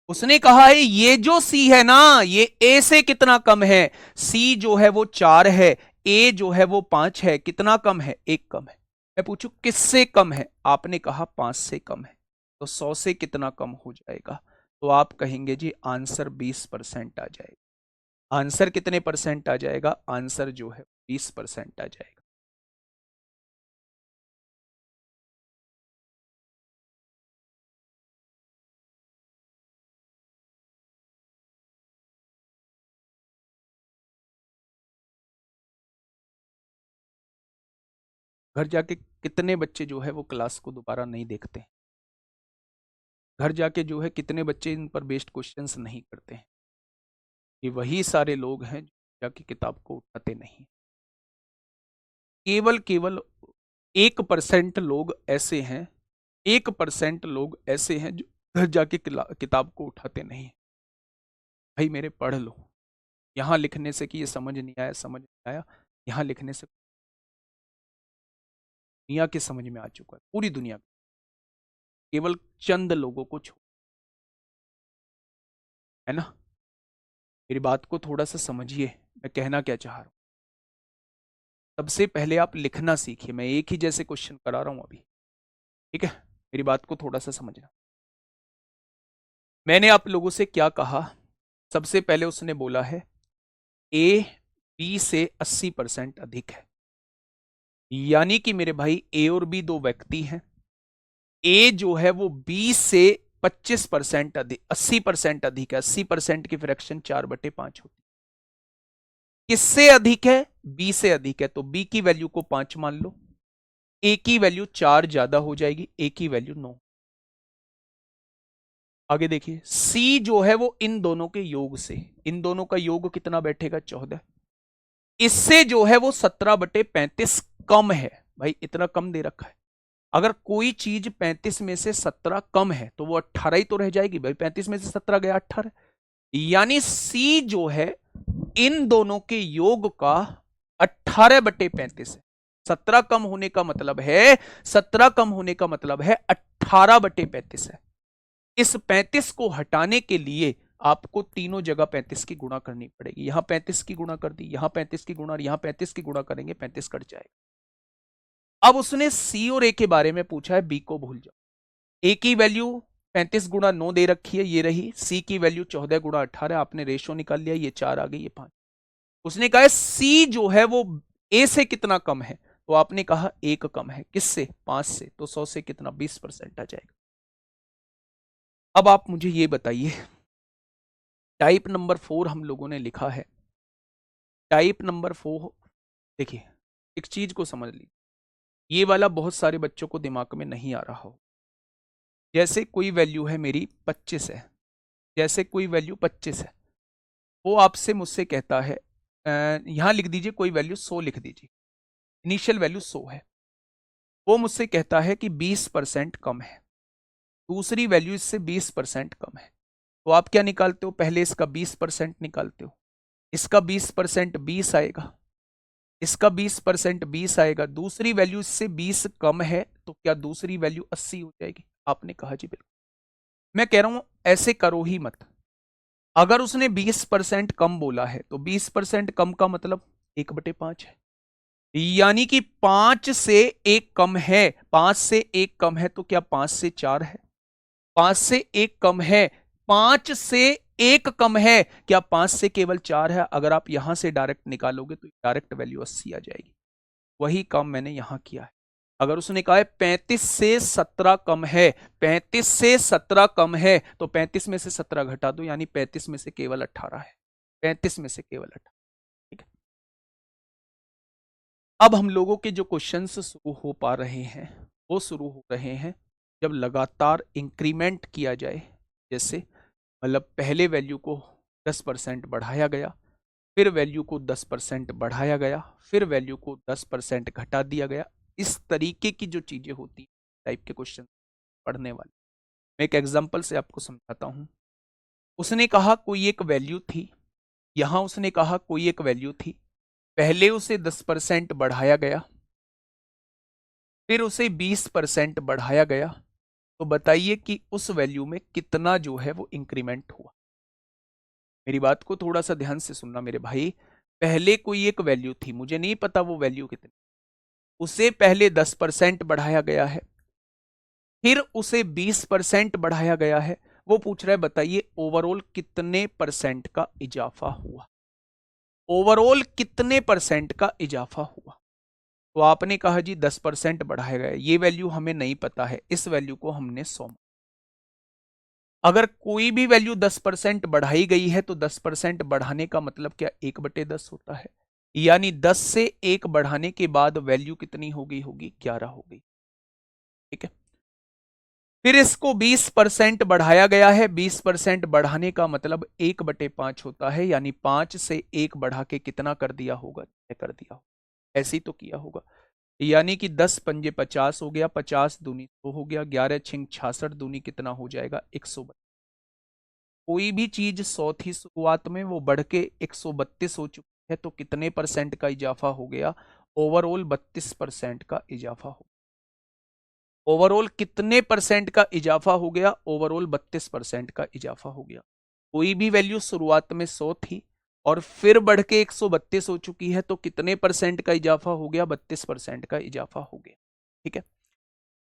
Speaker 1: उसने कहा है ये जो सी है ना ये ए से कितना कम है? सी जो है वो 4 है, ए जो है वो 5 है, कितना कम है? 1 कम है। मैं पूछू किससे कम है? आपने कहा 5 से कम है, तो 100 से कितना कम हो जाएगा? तो आप कहेंगे जी आंसर 20% आ जाएगा। आंसर कितने परसेंट आ जाएगा? आंसर जो है 20% आ जाएगा। घर जाके कितने बच्चे जो है वो क्लास को दोबारा नहीं देखते हैं? घर जाके जो है कितने बच्चे इन पर बेस्ड क्वेश्चंस नहीं करते हैं? ये वही सारे लोग हैं जो जाके किताब को उठाते नहीं। केवल केवल 1% लोग ऐसे हैं, 1% लोग ऐसे हैं जो घर जाके किताब को उठाते नहीं। भाई मेरे पढ़ लो, यहाँ लिखने से कि ये समझ नहीं आया, समझ नहीं आया, यहाँ लिखने से दुनिया के समझ में आ चुका है, पूरी दुनिया में। केवल चंद लोगों को छोड़, है ना? मेरी बात को थोड़ा सा समझिए, मैं कहना क्या चाह रहा हूं। सबसे पहले आप लिखना सीखिए, मैं एक ही जैसे क्वेश्चन करा रहा हूं अभी, ठीक है? मेरी बात को थोड़ा सा समझना। मैंने आप लोगों से क्या कहा? सबसे पहले उसने बोला है ए बी से 80% अधिक है, यानी कि मेरे भाई ए और बी दो व्यक्ति हैं। ए जो है वो बी से 25% अधिक, 80% अधिक है। 80% की फ्रैक्शन 4/5 होती है। किससे अधिक है? बी से अधिक है, तो बी की वैल्यू को 5 मान लो, ए की वैल्यू 4 ज्यादा हो जाएगी, ए की वैल्यू 9। आगे देखिए, सी जो है वो इन दोनों के योग से, इन दोनों का योग कितना बैठेगा? 14। इससे जो है वो 17/35 कम है। भाई इतना कम दे रखा है। अगर कोई चीज 35 में से 17 कम है तो वो 18 ही तो रह जाएगी। भाई 35 में से 17 गया 18, यानी सी जो है इन दोनों के योग का 18/35 है। 17 कम होने का मतलब है, 17 कम होने का मतलब है 18/35 है। इस 35 को हटाने के लिए आपको तीनों जगह 35 की गुणा करनी पड़ेगी। यहां 35 की गुणा कर दी, यहां 35 की गुणा, और यहां 35 की गुणा करेंगे, 35 कट जाएगा। अब उसने सी और ए के बारे में पूछा है, बी को भूल जाओ। ए की वैल्यू 35 गुणा 9 दे रखी है, ये रही। सी की वैल्यू 14 गुणा 18, आपने रेशो निकाल लिया, ये 4 आ गई, ये 5। उसने कहा सी जो है वो ए से कितना कम है, तो आपने कहा 1 कम है। किससे? 5 से। तो 100 से कितना? 20% आ जाएगा। अब आप मुझे ये बताइए, टाइप नंबर 4 हम लोगों ने लिखा है। टाइप नंबर 4, देखिए एक चीज को समझ लीजिए, ये वाला बहुत सारे बच्चों को दिमाग में नहीं आ रहा हो। जैसे कोई वैल्यू है मेरी 25 है, जैसे कोई वैल्यू 25 है, वो आपसे मुझसे कहता है, यहां लिख दीजिए कोई वैल्यू 100 लिख दीजिए, इनिशियल वैल्यू 100 है। वो मुझसे कहता है कि 20% कम है, दूसरी वैल्यू इससे 20% कम है। तो आप क्या निकालते हो? पहले इसका 20% निकालते हो। इसका 20% 20 आएगा, इसका 20% 20 आएगा। दूसरी वैल्यू इससे 20 कम है, तो क्या दूसरी वैल्यू 80 हो जाएगी? आपने कहा जी बिल्कुल। मैं कह रहा हूं ऐसे करो ही मत। अगर उसने 20% कम बोला है तो 20% कम का मतलब 1/5 है, यानी कि 5 से 1 कम है। 5 से 1 कम है तो क्या 5 से 4 है? 5 से 1 कम है, 5 से 1 कम है, क्या 5 से केवल 4 है? अगर आप यहां से डायरेक्ट निकालोगे तो डायरेक्ट वैल्यू 80 आ जाएगी। वही काम मैंने यहां किया है। अगर उसने कहा है 35 से 17 कम है, 35 से 17 कम है, तो 35 में से 17 घटा दो, यानी 35 में से केवल 18 है। 35 में से केवल 18। ठीक है। अब हम लोगों के जो क्वेश्चंस शुरू हो पा रहे हैं, वो शुरू हो रहे हैं जब लगातार इंक्रीमेंट किया जाए। जैसे मतलब पहले वैल्यू को 10% बढ़ाया गया, फिर वैल्यू को 10% बढ़ाया गया, फिर वैल्यू को 10% घटा दिया गया। इस तरीके की जो चीजें होती टाइप के क्वेश्चन पढ़ने वाले, मैं एक एग्जांपल से आपको समझाता हूं। उसने कहा कोई एक वैल्यू थी, यहां उसने कहा कोई एक वैल्यू थी, पहले उसे 10% बढ़ाया गया, फिर उसे 20% बढ़ाया गया। तो बताइए कि उस वैल्यू में कितना जो है वो इंक्रीमेंट हुआ। मेरी बात को थोड़ा सा ध्यान से सुनना मेरे भाई। पहले कोई एक वैल्यू थी, मुझे नहीं पता वो वैल्यू कितनी, उसे पहले 10% बढ़ाया गया है, फिर उसे 20% बढ़ाया गया है। वो पूछ रहा है बताइए ओवरऑल कितने परसेंट का इजाफा हुआ, ओवरऑल कितने परसेंट का इजाफा हुआ। तो आपने कहा जी 10% बढ़ाया गया, ये वैल्यू हमें नहीं पता है, इस वैल्यू को हमने 100। अगर कोई भी वैल्यू 10% बढ़ाई गई है तो 10% बढ़ाने का मतलब क्या 1/10 होता है। यानी 10 से 1 बढ़ाने के बाद वैल्यू कितनी होगी? होगी 11 होगी। ठीक है, फिर इसको 20% बढ़ाया गया है। 20% बढ़ाने का मतलब 1/5 होता है, यानी 5 से 1 बढ़ा के कितना कर दिया होगा? 6 कर दिया होगा। ऐसे ही तो किया होगा। यानी कि 10 पंजे 50 हो गया, 50 दूनी 100 हो गया, 11 छिंग 66 दूनी कितना हो जाएगा? 132। कोई भी चीज 100 थी शुरुआत में, वो बढ़ के 132 हो चुकी है, तो कितने परसेंट का इजाफा हो गया? ओवरऑल 32% का इजाफा हो। ओवरऑल कितने परसेंट का इजाफा हो गया? ओवरऑल 32% का इजाफा हो गया। कोई भी वैल्यू शुरुआत में 100 थी और फिर बढ़ के 132 हो चुकी है, तो कितने परसेंट का इजाफा हो गया? 32% का इजाफा हो गया। ठीक है,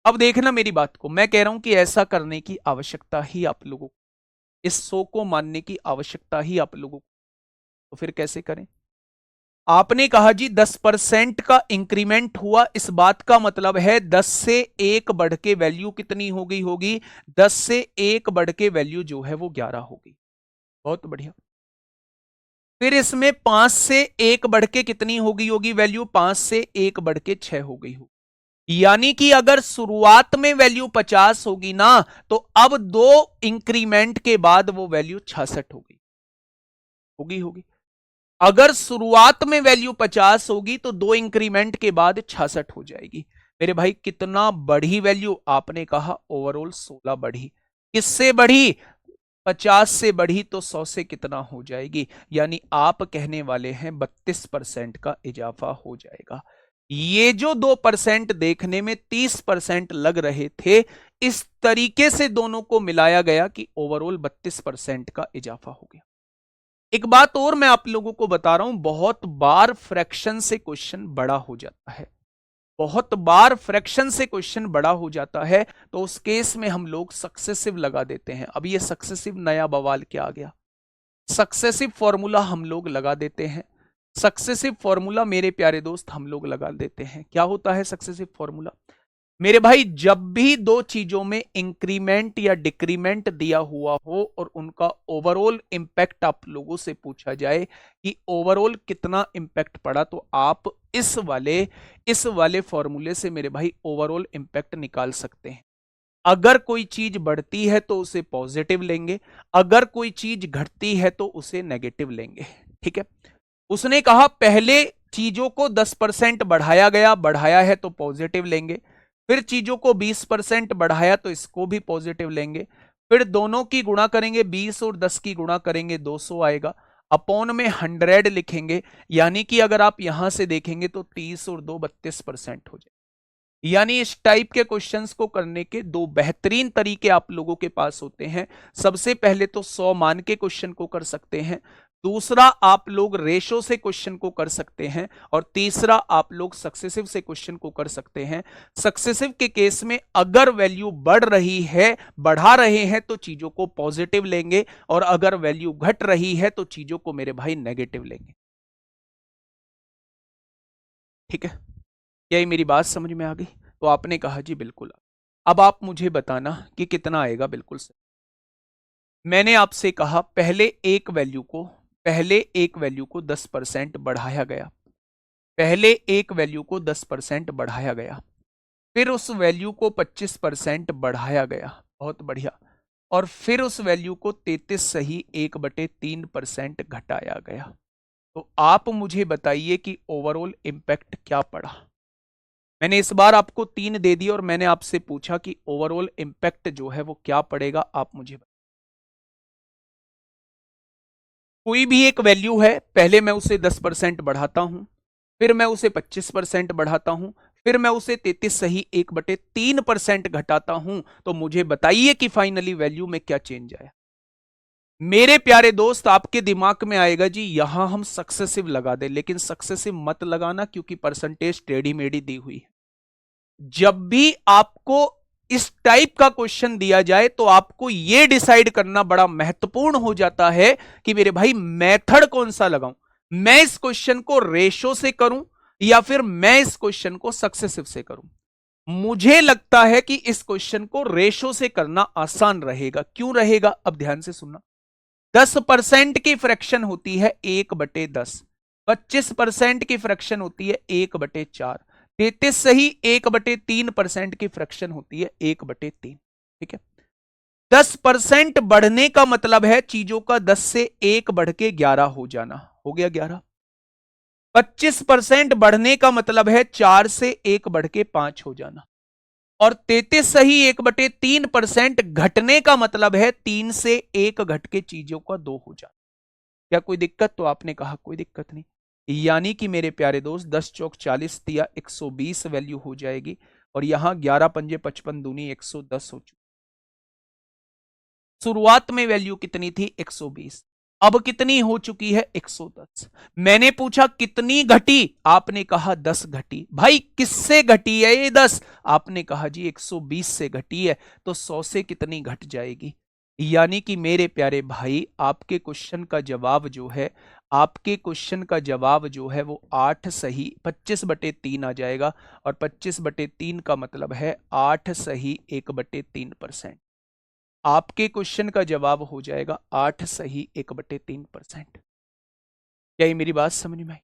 Speaker 1: अब देखना मेरी बात को, मैं कह रहा हूं कि ऐसा करने की आवश्यकता ही आप लोगों को, इस 100 को मानने की आवश्यकता ही आप लोगों को। तो फिर कैसे करें? आपने कहा जी 10% का इंक्रीमेंट हुआ, इस बात का मतलब है 10 से 1 बढ़ के वैल्यू कितनी हो गई होगी? 10 से 1 बढ़ के वैल्यू जो है वो 11 होगी। बहुत बढ़िया। फिर इसमें 5 से 1 बढ़ के कितनी हो गई होगी वैल्यू? 5 से 1 बढ़ के 6 हो गई होगी। यानी कि अगर शुरुआत में वैल्यू 50 होगी ना, तो अब 2 इंक्रीमेंट के बाद वो वैल्यू 66 होगी। होगी। अगर शुरुआत में वैल्यू 50 होगी तो 2 इंक्रीमेंट के बाद 66 हो जाएगी। मेरे भाई कितना बढ़ी वैल्यू? आपने कहा ओवरऑल 16 बढ़ी। किससे बढ़ी? 50 से बढ़ी, तो 100 से कितना हो जाएगी? यानी आप कहने वाले हैं 32% का इजाफा हो जाएगा। ये जो 2% देखने में 30% लग रहे थे, इस तरीके से दोनों को मिलाया गया कि ओवरऑल 32% का इजाफा हो गया। एक बात और मैं आप लोगों को बता रहा हूं, बहुत बार फ्रैक्शन से क्वेश्चन बड़ा हो जाता है। बहुत बार फ्रैक्शन से क्वेश्चन बड़ा हो जाता है, तो उस केस में हम लोग सक्सेसिव लगा देते हैं। अब ये सक्सेसिव नया बवाल क्या आ गया? सक्सेसिव फॉर्मूला हम लोग लगा देते हैं। सक्सेसिव फॉर्मूला मेरे प्यारे दोस्त हम लोग लगा देते हैं। क्या होता है सक्सेसिव फॉर्मूला? मेरे भाई जब भी दो चीजों में इंक्रीमेंट या डिक्रीमेंट दिया हुआ हो और उनका ओवरऑल इंपैक्ट आप लोगों से पूछा जाए कि ओवरऑल कितना इंपैक्ट पड़ा, तो आप इस वाले फॉर्मूले से मेरे भाई ओवरऑल इंपैक्ट निकाल सकते हैं। अगर कोई चीज बढ़ती है तो उसे पॉजिटिव लेंगे, अगर कोई चीज घटती है तो उसे नेगेटिव लेंगे। ठीक है, उसने कहा पहले चीजों को 10% बढ़ाया है तो पॉजिटिव लेंगे, फिर चीजों को 20% बढ़ाया तो इसको भी पॉजिटिव लेंगे, फिर दोनों की गुणा करेंगे, 20 और 10 की गुणा करेंगे 200 आएगा, अपॉन में 100 लिखेंगे। यानी कि अगर आप यहां से देखेंगे तो 30 और 2 32% हो जाए। यानी इस टाइप के क्वेश्चंस को करने के दो बेहतरीन तरीके आप लोगों के पास होते हैं। सबसे पहले तो 100 मान के क्वेश्चन को कर सकते हैं, दूसरा आप लोग रेशो से क्वेश्चन को कर सकते हैं, और तीसरा आप लोग सक्सेसिव से क्वेश्चन को कर सकते हैं। सक्सेसिव के केस में अगर वैल्यू बढ़ रही है, बढ़ा रहे हैं, तो चीजों को पॉजिटिव लेंगे, और अगर वैल्यू घट रही है तो चीजों को मेरे भाई नेगेटिव लेंगे। ठीक है, क्या मेरी बात समझ में आ गई? तो आपने कहा जी बिल्कुल। अब आप मुझे बताना कि कितना आएगा। बिल्कुल सही। मैंने आपसे कहा पहले एक वैल्यू को 10% बढ़ाया गया, पहले एक वैल्यू को 10% बढ़ाया गया, फिर उस वैल्यू को 25% बढ़ाया गया। बहुत बढ़िया। और फिर उस वैल्यू को 33 सही 1/3% घटाया गया। तो आप मुझे बताइए कि ओवरऑल इंपैक्ट क्या पड़ा। मैंने इस बार आपको 3 दे दिया और मैंने आपसे पूछा कि ओवरऑल इंपैक्ट जो है वो क्या पड़ेगा। आप मुझे कोई भी एक वैल्यू है, पहले मैं उसे 10% बढ़ाता हूं, फिर मैं उसे 25% बढ़ाता हूं, फिर मैं उसे 33 सही 1/3% घटाता हूं, तो मुझे बताइए कि फाइनली वैल्यू में क्या चेंज आया। मेरे प्यारे दोस्त, आपके दिमाग में आएगा जी यहां हम सक्सेसिव लगा दे, लेकिन सक्सेसिव मत लगाना, क्योंकि परसेंटेज टेढ़ी मेढ़ी दी हुई है। जब भी आपको इस टाइप का क्वेश्चन दिया जाए तो आपको यह डिसाइड करना बड़ा महत्वपूर्ण हो जाता है कि मेरे भाई मेथड कौन सा लगाऊं। मैं इस क्वेश्चन को रेशो से करूं या फिर मैं इस क्वेश्चन को सक्सेसिव से करूं। मुझे लगता है कि इस क्वेश्चन को रेशो से करना आसान रहेगा। क्यों रहेगा? अब ध्यान से सुनना। 10% की फ्रैक्शन होती है 1/10। 25% की फ्रैक्शन होती है 1/4। 33 सही 1/3% की फ्रैक्शन होती है 1/3। ठीक है, 10% बढ़ने का मतलब है चीजों का 10 से 1 बढ़ के 11 हो जाना, हो गया 11। 25% बढ़ने का मतलब है 4 से 1 बढ़ के 5 हो जाना, और 33 सही 1/3% घटने का मतलब है 3 से 1 घट के चीजों का 2 हो जाना। क्या कोई दिक्कत? तो आपने कहा कोई दिक्कत नहीं। यानी कि मेरे प्यारे दोस्त 10 चौक 40 दिया 120 वैल्यू हो जाएगी, और यहां 11 पंजे 55 दूनी 110 हो चुकी। शुरुआत में वैल्यू कितनी थी? 120। अब कितनी हो चुकी है? 110। मैंने पूछा कितनी घटी, आपने कहा 10 घटी। भाई किससे घटी है ये 10? आपने कहा जी 120 से घटी है, तो 100 से कितनी घट जाएगी? यानी कि मेरे प्यारे भाई आपके क्वेश्चन का जवाब जो है, आपके क्वेश्चन का जवाब जो है वो 8 सही 25/3 आ जाएगा, और 25/3 का मतलब है 8 सही 1/3%। आपके क्वेश्चन का जवाब हो जाएगा 8 सही 1/3%। क्या ये मेरी बात समझ में आई?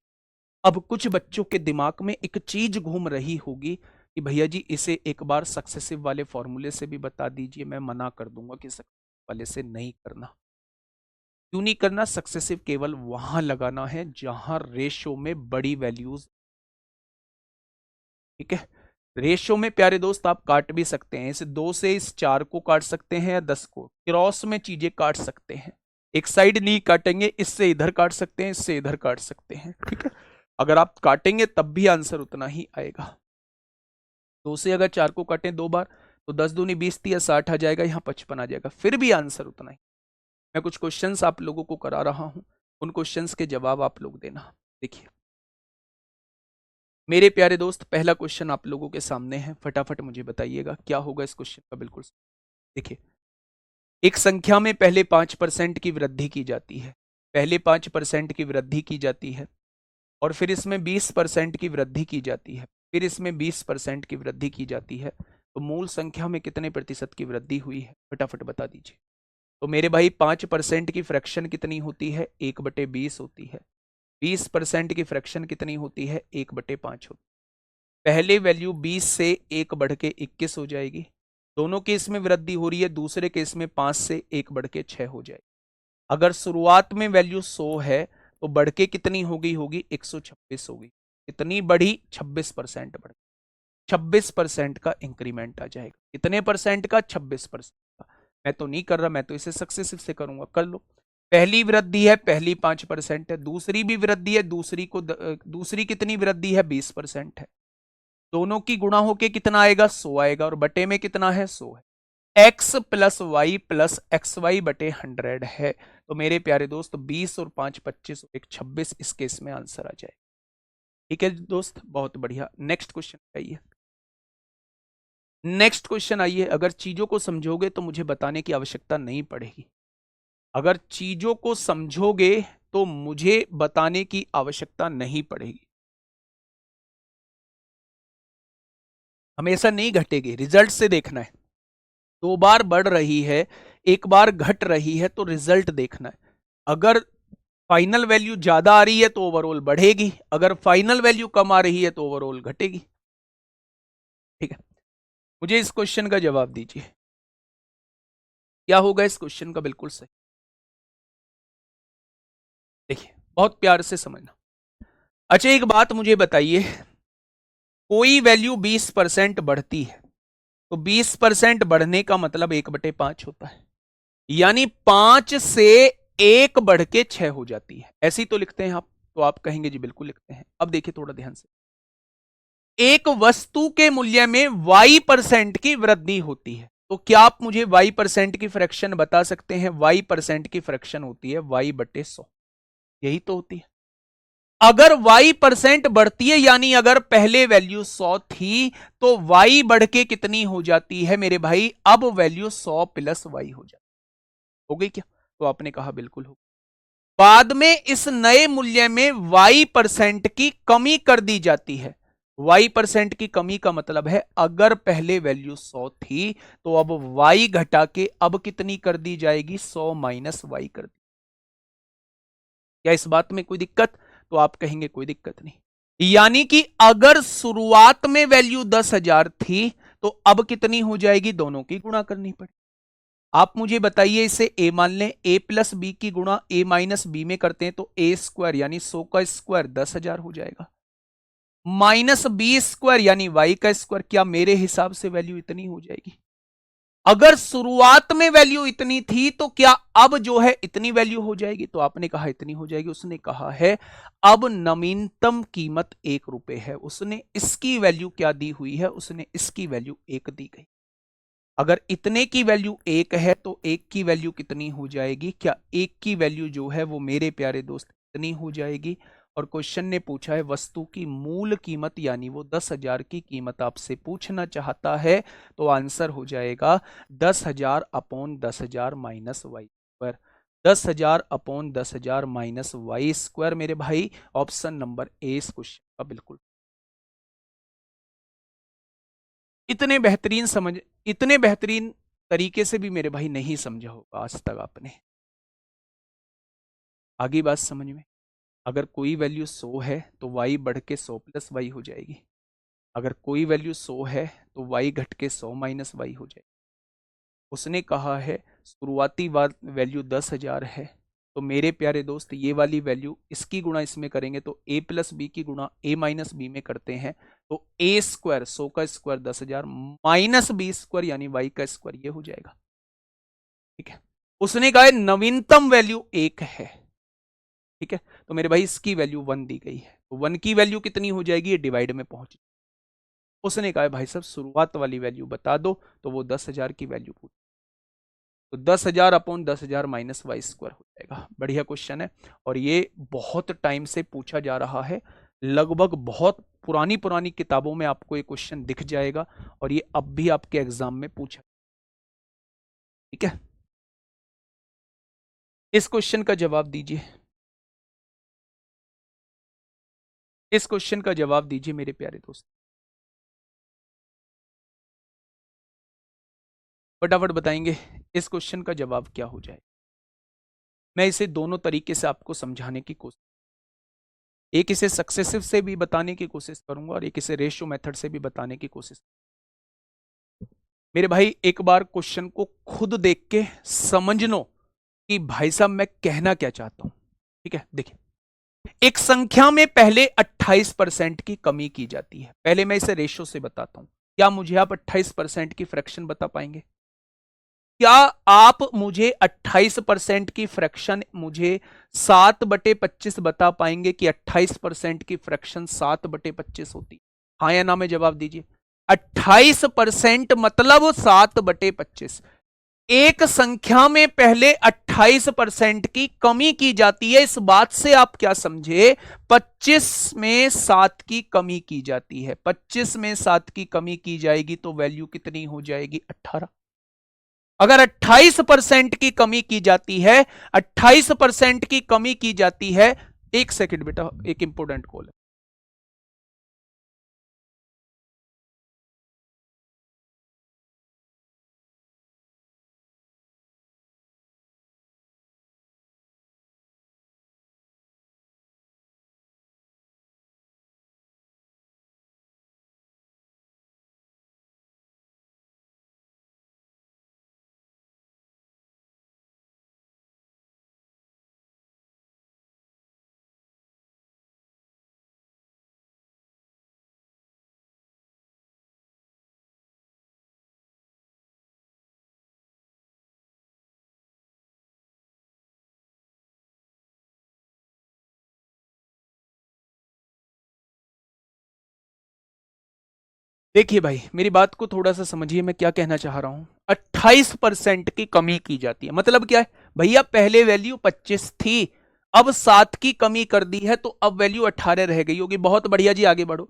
Speaker 1: अब कुछ बच्चों के दिमाग में एक चीज घूम रही होगी कि भैया जी इसे एक बार सक्सेसिव वाले फॉर्मूले से भी बता दीजिए। मैं मना कर दूंगा कि सक्सेसिव वाले से नहीं करना। क्यों नहीं करना? सक्सेसिव केवल वहां लगाना है जहां रेशो में बड़ी वैल्यूज। ठीक है, रेशो में प्यारे दोस्त आप काट भी सकते हैं, इस 2 से इस 4 को काट सकते हैं या 10 को, क्रॉस में चीजें काट सकते हैं। एक साइड नहीं काटेंगे, इससे इधर काट सकते हैं, इससे इधर काट सकते हैं। ठीक है, अगर आप काटेंगे तब भी आंसर उतना ही आएगा। 2 से अगर 4 को काटें 2 बार तो 10 दूनी 20 या 60 आ जाएगा, यहाँ 55 आ जाएगा, फिर भी आंसर उतना ही। मैं कुछ क्वेश्चंस आप लोगों को करा रहा हूं, उन क्वेश्चंस के जवाब आप लोग देना। देखिए मेरे प्यारे दोस्त, पहला क्वेश्चन आप लोगों के सामने है, फटाफट मुझे बताइएगा क्या होगा इस क्वेश्चन का। बिल्कुल देखिए, एक संख्या में पहले 5% की वृद्धि की जाती है, पहले 5% की वृद्धि की जाती है, और फिर इसमें 20% की वृद्धि की जाती है, फिर इसमें 20% की वृद्धि की जाती है, तो मूल संख्या में कितने प्रतिशत की वृद्धि हुई है? फटाफट बता दीजिए। तो मेरे भाई 5% की फ्रैक्शन कितनी होती है? 1/20 होती है। 20% की फ्रैक्शन कितनी होती है? 1/5 होती है। पहले वैल्यू 20 से 1 बढ़ के 21 हो जाएगी, दोनों केस में वृद्धि हो रही है, दूसरे केस में 5 से 1 बढ़ के 6 हो जाएगी। अगर शुरुआत में वैल्यू 100 है तो बढ़ के कितनी हो गई होगी? 126 होगी। कितनी बढ़ी? 26% बढ़, 26% का इंक्रीमेंट आ जाएगा। कितने परसेंट का? 26% का। मैं तो नहीं कर रहा, मैं तो इसे सक्सेसिव से करूंगा, कर लो। पहली वृद्धि है, पहली 5% है, दूसरी भी वृद्धि है, दूसरी कितनी वृद्धि है? 20% है। दोनों की गुणा होके कितना आएगा? 100 आएगा, और बटे में कितना है? 100 है। x plus Y plus X Y बटे 100 है। तो मेरे प्यारे दोस्त 20 और 5 25 और 1 26, इस केस में आंसर आ जाए। ठीक है दोस्त, बहुत बढ़िया। नेक्स्ट क्वेश्चन आइए, नेक्स्ट क्वेश्चन आइए। अगर चीजों को समझोगे तो मुझे बताने की आवश्यकता नहीं पड़ेगी, अगर चीजों को समझोगे तो मुझे बताने की आवश्यकता नहीं पड़ेगी। हमेशा नहीं घटेगी, रिजल्ट से देखना है। 2 बार बढ़ रही है, 1 बार घट रही है, तो रिजल्ट देखना है। अगर फाइनल वैल्यू ज्यादा आ रही है तो ओवरऑल बढ़ेगी, अगर फाइनल वैल्यू कम आ रही है तो ओवरऑल घटेगी। ठीक है, मुझे इस क्वेश्चन का जवाब दीजिए, क्या होगा इस क्वेश्चन का? बिल्कुल सही। देखिए बहुत प्यार से समझना। अच्छा एक बात मुझे बताइए, कोई वैल्यू 20% बढ़ती है तो 20% बढ़ने का मतलब 1/5 होता है, यानी 5 से 1 बढ़ के 6 हो जाती है। ऐसी तो लिखते हैं आप, तो आप कहेंगे जी बिल्कुल लिखते हैं। अब देखिए थोड़ा ध्यान से, एक वस्तु के मूल्य में y% की वृद्धि होती है, तो क्या आप मुझे y% की फ्रैक्शन बता सकते हैं? y% की फ्रैक्शन होती है y/100, यही तो होती है। अगर y% बढ़ती है, यानी अगर पहले वैल्यू 100 थी तो y बढ़ के कितनी हो जाती है मेरे भाई? अब वैल्यू 100 प्लस y हो जाती, हो गई क्या? तो आपने कहा बिल्कुल हो। बाद में इस नए मूल्य में y% की कमी कर दी जाती है। y% की कमी का मतलब है अगर पहले वैल्यू 100 थी तो अब y घटा के अब कितनी कर दी जाएगी? 100 माइनस y कर दी। क्या इस बात में कोई दिक्कत? तो आप कहेंगे कोई दिक्कत नहीं। यानी कि अगर शुरुआत में वैल्यू 10,000 थी तो अब कितनी हो जाएगी, दोनों की गुणा करनी पड़ेगी। आप मुझे बताइए, इसे ए मान लें, ए प्लस बी की गुणा ए माइनस बी में करते हैं तो ए स्क्वायर यानी 100 का स्क्वायर 10,000 हो जाएगा, माइनस बी स्क्वायर यानी वाई का स्क्वायर। क्या मेरे हिसाब से वैल्यू इतनी हो जाएगी? अगर शुरुआत में वैल्यू इतनी थी तो क्या अब जो है इतनी वैल्यू हो जाएगी? तो आपने कहा इतनी हो जाएगी। उसने कहा है अब नवीनतम कीमत 1 रुपए है। उसने इसकी वैल्यू क्या दी हुई है? उसने इसकी वैल्यू 1 दी गई। अगर इतने की वैल्यू 1 है तो 1 की वैल्यू कितनी हो जाएगी? क्या 1 की वैल्यू जो है वो मेरे प्यारे दोस्त इतनी हो जाएगी? और क्वेश्चन ने पूछा है वस्तु की मूल कीमत, यानी वो 10,000 की कीमत आपसे पूछना चाहता है। तो आंसर हो जाएगा 10,000 upon 10,000 minus Y square. 10,000 upon 10,000 minus Y square मेरे भाई, ऑप्शन नंबर ए इस क्वेश्चन का बिल्कुल। इतने बेहतरीन तरीके से भी मेरे भाई नहीं समझा होगा आज तक आपने। आगे बात समझ में। अगर कोई वैल्यू 100 है तो y बढ़ के 100 प्लस वाई हो जाएगी। अगर कोई वैल्यू 100 है तो y घट के 100 माइनस वाई हो जाएगी। उसने कहा है शुरुआती वैल्यू 10,000 है, तो मेरे प्यारे दोस्त ये वाली वैल्यू इसकी गुणा इसमें करेंगे तो a प्लस बी की गुणा a माइनस बी में करते हैं तो a स्क्वायर 100 का स्क्वायर 10,000 माइनस बी स्क्वायर यानी y का स्क्वायर, ये हो जाएगा। ठीक है, उसने कहा है नवीनतम वैल्यू 1 है। ठीक है, तो मेरे भाई इसकी वैल्यू 1 दी गई है, तो 1 की वैल्यू कितनी हो जाएगी? ये डिवाइड में पहुंच। उसने कहा है भाई साहब शुरुआत वाली वैल्यू बता दो, तो वो 10,000 की वैल्यू पूछ, तो 10,000 अपॉन 10,000 माइनस वाई स्क्वायर हो जाएगा। बढ़िया क्वेश्चन है और ये बहुत टाइम से पूछा जा रहा है। लगभग बहुत पुरानी पुरानी किताबों में आपको ये क्वेश्चन दिख जाएगा और ये अब भी आपके एग्जाम में पूछा। ठीक है, इस क्वेश्चन का जवाब दीजिए। इस क्वेश्चन का जवाब दीजिए मेरे प्यारे दोस्त, फटाफट बताएंगे इस क्वेश्चन का जवाब क्या हो जाए। मैं इसे दोनों तरीके से आपको समझाने की कोशिश, एक इसे सक्सेसिव से भी बताने की कोशिश करूंगा और एक इसे रेशियो मेथड से भी बताने की कोशिश। मेरे भाई एक बार क्वेश्चन को खुद देख के समझ लो कि भाई साहब मैं कहना क्या चाहता हूं। ठीक है, देखिए एक संख्या में पहले 28% की कमी की जाती है। पहले मैं इसे रेशियो से बताता हूं। क्या मुझे आप 28% की फ्रैक्शन बता पाएंगे? क्या आप मुझे 28% की फ्रैक्शन मुझे 7/25 बता पाएंगे कि 28% की फ्रैक्शन 7/25 होती? हाँ या ना में जवाब दीजिए। 28% मतलब 7/25। एक संख्या में पहले 28% की कमी की जाती है। इस बात से आप क्या समझे? 25 में 7 की कमी की जाती है। 25 में 7 की कमी की जाएगी तो वैल्यू कितनी हो जाएगी? 18। अगर 28% की कमी की जाती है, 28% की कमी की जाती है, एक सेकंड बेटा, एक इंपोर्टेंट कॉल है। देखिए भाई मेरी बात को थोड़ा सा समझिए, मैं क्या कहना चाह रहा हूं। 28% की कमी की जाती है मतलब क्या है भैया? पहले वैल्यू 25 थी, अब 7 की कमी कर दी है तो अब वैल्यू 18 रह गई होगी। बहुत बढ़िया जी, आगे बढ़ो।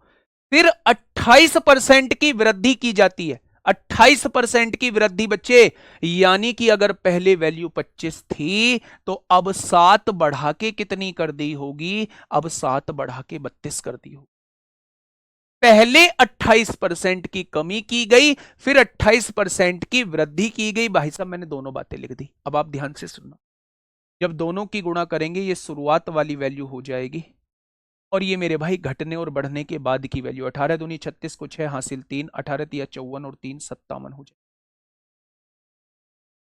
Speaker 1: फिर 28% की वृद्धि की जाती है। 28% की वृद्धि बच्चे, यानी कि अगर पहले वैल्यू 25 थी तो अब 7 बढ़ा के कितनी कर दी होगी? अब 7 बढ़ा के 32 कर दी होगी। पहले 28% की कमी की गई, फिर 28% की वृद्धि की गई। भाई साहब मैंने दोनों बातें लिख दी, अब आप ध्यान से सुनना। जब दोनों की गुणा करेंगे ये शुरुआत वाली वैल्यू हो जाएगी और ये मेरे भाई घटने और बढ़ने के बाद की वैल्यू। 18 दूनी 36 को 6 हासिल 3, 18 तिया 54 और 3 57 हो जाए।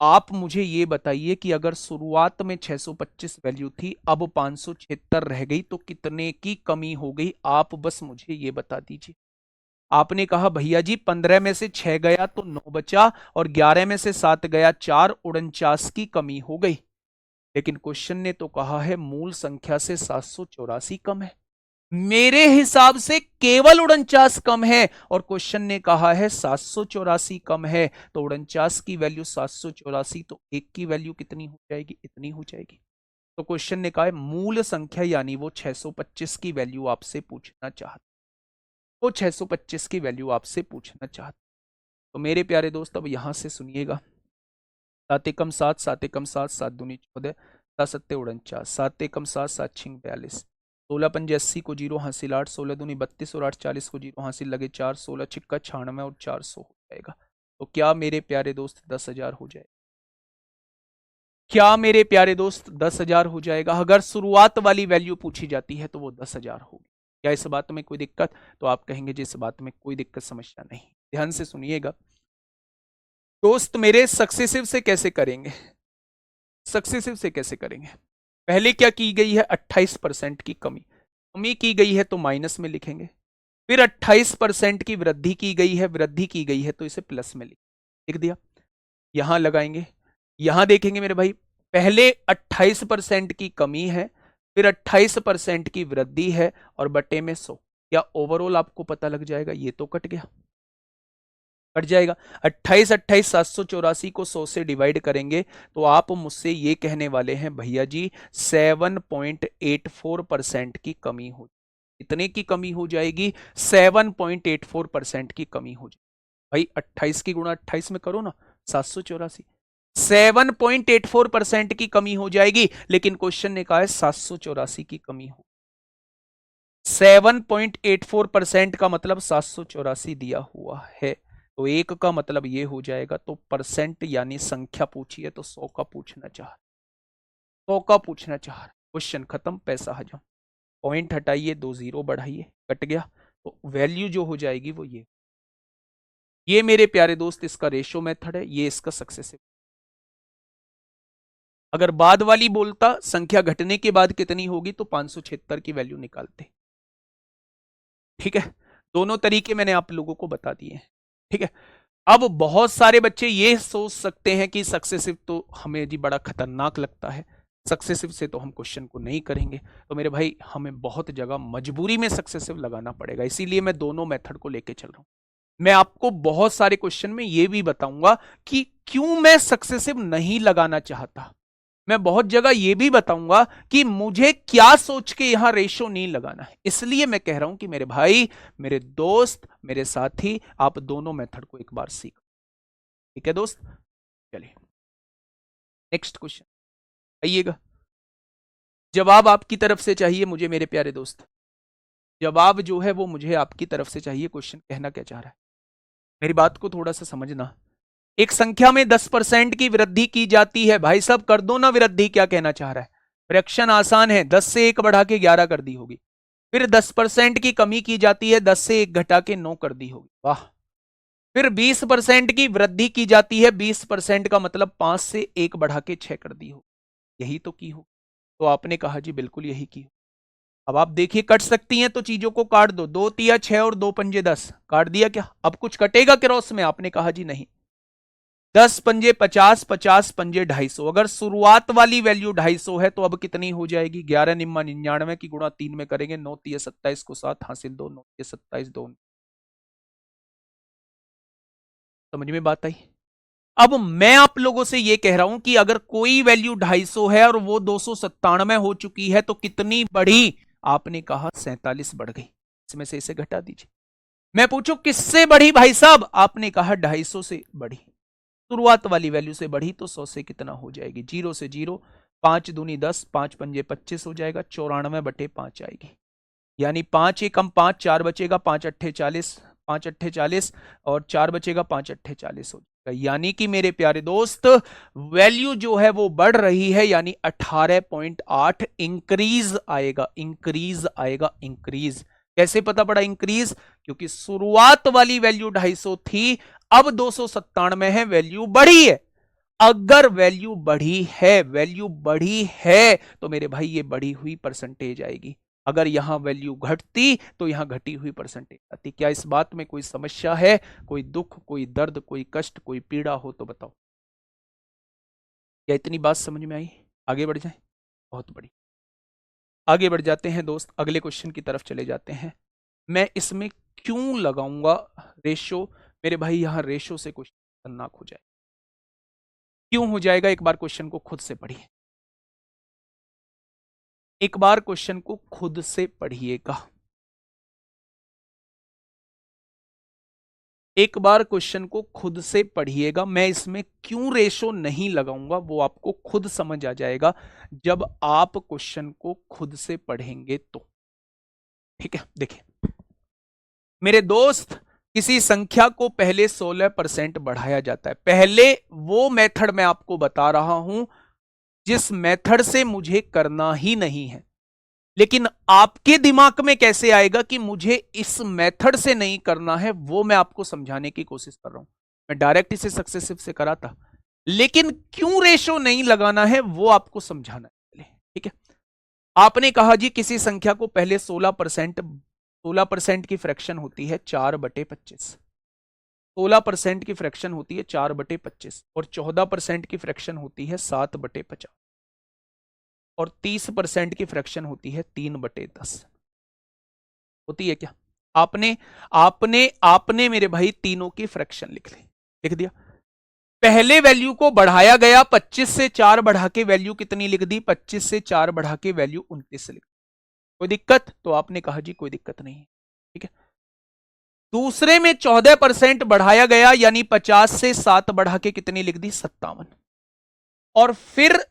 Speaker 1: आप मुझे ये बताइए कि अगर शुरुआत में 625 वैल्यू थी, अब 576 रह गई, तो कितने की कमी हो गई? आप बस मुझे ये बता दीजिए। आपने कहा भैया जी 15 में से 6 गया तो 9 बचा, और 11 में से 7 गया 4, 49 की कमी हो गई। लेकिन क्वेश्चन ने तो कहा है मूल संख्या से 784 कम है। मेरे हिसाब से केवल 49 कम है, और क्वेश्चन ने कहा है 784 कम है। तो 49 की वैल्यू 784, तो एक की वैल्यू कितनी हो जाएगी? इतनी हो जाएगी। तो क्वेश्चन ने कहा है मूल संख्या यानी वो 625 की वैल्यू आपसे पूछना चाहता, वो 625 की वैल्यू आपसे पूछना चाहता। तो मेरे प्यारे दोस्त अब यहां से सुनिएगा। 7 एकम 7, 7 एकम 7, 7 दूनी 14, 7 सत्ते 49, 7 एकम 7, 7 छिंग 42, 16 पंजे 80 को 0 हासिल 8, 16 दूनी 32 और 8 40 को 0 हासिल लगे 4, 16 छिक्का 96 और 400 हो जाएगा। तो क्या मेरे प्यारे दोस्त 10,000 हो जाएगा? क्या मेरे प्यारे दोस्त 10,000 हो जाएगा? अगर शुरुआत वाली वैल्यू पूछी जाती है तो वो 10,000 होगी। क्या इस बात में कोई दिक्कत? तो आप कहेंगे जी इस बात में कोई दिक्कत समस्या नहीं। ध्यान से सुनिएगा दोस्त मेरे, सक्सेसिव से कैसे करेंगे? सक्सेसिव से कैसे करेंगे? पहले क्या की गई है? 28% की कमी, कमी की गई है तो माइनस में लिखेंगे। फिर 28% की वृद्धि की गई है, वृद्धि की गई है तो इसे प्लस में लिख दिया। यहां लगाएंगे, यहां देखेंगे मेरे भाई, पहले 28% की कमी है, फिर 28% की वृद्धि है, और बटे में 100। क्या ओवरऑल आपको पता लग जाएगा? ये तो कट गया, कट जाएगा। 28 28 784 को 100 से डिवाइड करेंगे तो आप मुझसे ये कहने वाले हैं भैया जी 7.84% की कमी हो, इतने की कमी हो जाएगी, 7.84% की कमी हो जाएगी। भाई 28 की गुणा 28 में करो ना, 784, 7.84% की कमी हो जाएगी। लेकिन क्वेश्चन ने कहा है 784 की कमी हो, 7.84% का मतलब 784 दिया हुआ है। तो एक का मतलब ये हो जाएगा। तो परसेंट यानी संख्या पूछी है तो 100 का पूछना चाह रहा, 100 का पूछना चाह रहा। क्वेश्चन खत्म, पैसा हजम। पॉइंट हटाइए, 2 जीरो बढ़ाइए, कट गया। तो वैल्यू जो हो जाएगी वो ये मेरे प्यारे दोस्त इसका रेशो मेथड है, ये इसका सक्सेसिव। अगर बाद वाली बोलता संख्या घटने के बाद कितनी होगी तो 576 की वैल्यू निकालते। ठीक है, दोनों तरीके मैंने आप लोगों को बता दिए। ठीक है, अब बहुत सारे बच्चे ये सोच सकते हैं कि सक्सेसिव तो हमें जी बड़ा खतरनाक लगता है, सक्सेसिव से तो हम क्वेश्चन को नहीं करेंगे। तो मेरे भाई हमें बहुत जगह मजबूरी में सक्सेसिव लगाना पड़ेगा, इसीलिए मैं दोनों मेथड को लेके चल रहा हूं। मैं आपको बहुत सारे क्वेश्चन में ये भी बताऊंगा कि क्यों मैं सक्सेसिव नहीं लगाना चाहता। मैं बहुत जगह यह भी बताऊंगा कि मुझे क्या सोच के यहां रेशो नहीं लगाना है। इसलिए मैं कह रहा हूं कि मेरे भाई, मेरे दोस्त, मेरे साथी, आप दोनों मेथड को एक बार सीखो। ठीक है दोस्त, चलिए नेक्स्ट क्वेश्चन आइएगा। जवाब आपकी तरफ से चाहिए मुझे मेरे प्यारे दोस्त, जवाब जो है वो मुझे आपकी तरफ से चाहिए। क्वेश्चन कहना क्या चाह रहा है, मेरी बात को थोड़ा सा समझना। एक संख्या में 10% की वृद्धि की जाती है, भाई साहब कर दो ना वृद्धि, क्या कहना चाह रहा है? फ्रैक्शन आसान है, 10 से 1 बढ़ा के 11 कर दी होगी। फिर 10% की कमी की जाती है, 10 से 1 घटा के 9 कर दी होगी। वाह। फिर 20% की वृद्धि की जाती है, 20% का मतलब 5 से 1 बढ़ा के 6 कर दी हो, यही तो की हो। तो आपने कहा जी बिल्कुल यही की हो। अब आप देखिए कट सकती हैं तो चीजों को काट दो, 2 तिया 6 और 2 पंजे 10, काट दिया क्या? अब कुछ कटेगा क्रॉस में? आपने कहा जी नहीं। 10 पंजे 50, 50 पंजे 250। अगर शुरुआत वाली वैल्यू 250 है तो अब कितनी हो जाएगी? 11 निम्मा 99 की गुणा 3 में करेंगे, 9 तिया 27 को 7 हासिल 2, 9 तिया 27 2। समझ में बात आई? अब मैं आप लोगों से यह कह रहा हूं कि अगर कोई वैल्यू 250 है और वो 297 हो चुकी है तो कितनी बढ़ी? आपने कहा 47 बढ़ गई, इसमें से इसे घटा दीजिए। मैं पूछू किससे बढ़ी भाई साहब? आपने कहा 250 से बढ़ी। शुरुआत वाली वैल्यू से बढ़ी तो 100 से कितना हो जाएगी? 0 से 0, 5 दूनी 10, 5 पंजे 25 हो जाएगा, 94/5 आएगी। यानी 5 एकम 5, 4 बचेगा, 5 अट्ठे 40, 5 अट्ठे 40 और 4 बचेगा, 5 अट्ठे 40 हो यानी कि मेरे प्यारे दोस्त वैल्यू जो है वो बढ़ रही है, यानी 18.8 इंक्रीज आएगा, इंक्रीज आएगा, इंक्रीज। कैसे पता पड़ा इंक्रीज? क्योंकि शुरुआत वाली वैल्यू 250 थी, अब 297 है, वैल्यू बढ़ी है। अगर वैल्यू बढ़ी है, वैल्यू बढ़ी है तो मेरे भाई ये बढ़ी हुई परसेंटेज आएगी। अगर यहां वैल्यू घटती तो यहां घटी हुई परसेंटेज आती। क्या इस बात में कोई समस्या है, कोई दुख, कोई दर्द, कोई कष्ट, कोई पीड़ा हो तो बताओ। क्या इतनी बात समझ में आई? आगे बढ़ जाए, बहुत बड़ी। आगे बढ़ जाते हैं दोस्त, अगले क्वेश्चन की तरफ चले जाते हैं। मैं इसमें क्यों लगाऊंगा रेशो? मेरे भाई यहां रेशो से क्वेश्चन खतरनाक हो जाए। क्यों हो जाएगा? एक बार क्वेश्चन को खुद से पढ़िए, एक बार क्वेश्चन को खुद से पढ़िएगा, एक बार क्वेश्चन को खुद से पढ़िएगा। मैं इसमें क्यों रेशो नहीं लगाऊंगा वो आपको खुद समझ आ जाएगा जब आप क्वेश्चन को खुद से पढ़ेंगे तो। ठीक है, देखिए मेरे दोस्त, किसी संख्या को पहले 16% बढ़ाया जाता है। पहले वो मेथड मैं आपको बता रहा हूं जिस मेथड से मुझे करना ही नहीं है, लेकिन आपके दिमाग में कैसे आएगा कि मुझे इस मेथड से नहीं करना है, वो मैं आपको समझाने की कोशिश कर रहा हूं। मैं डायरेक्ट इसे सक्सेसिव से करा था, लेकिन क्यों रेशो नहीं लगाना है वो आपको समझाना है। ठीक है, आपने कहा जी किसी संख्या को पहले 16% की फ्रैक्शन होती है 4/25, 16% की फ्रैक्शन होती है 4/25, और 14% की फ्रैक्शन होती है 7/50, और 30% की फ्रैक्शन होती है 3/10। होती है क्या? आपने आपने आपने मेरे भाई तीनों की फ्रैक्शन लिख दिया। पहले वैल्यू को बढ़ाया गया, 25 से 4 बढ़ा के वैल्यू कितनी लिख दी? 25 से 4 बढ़ा के वैल्यू 29 लिख दी। कोई दिक्कत? तो आपने कहा जी कोई दिक्कत नहीं है। ठीक है, दूसरे में 14% बढ़ाया गया, यानी 50 से 7 बढ़ा के कितनी लिख दी? 57। और फिर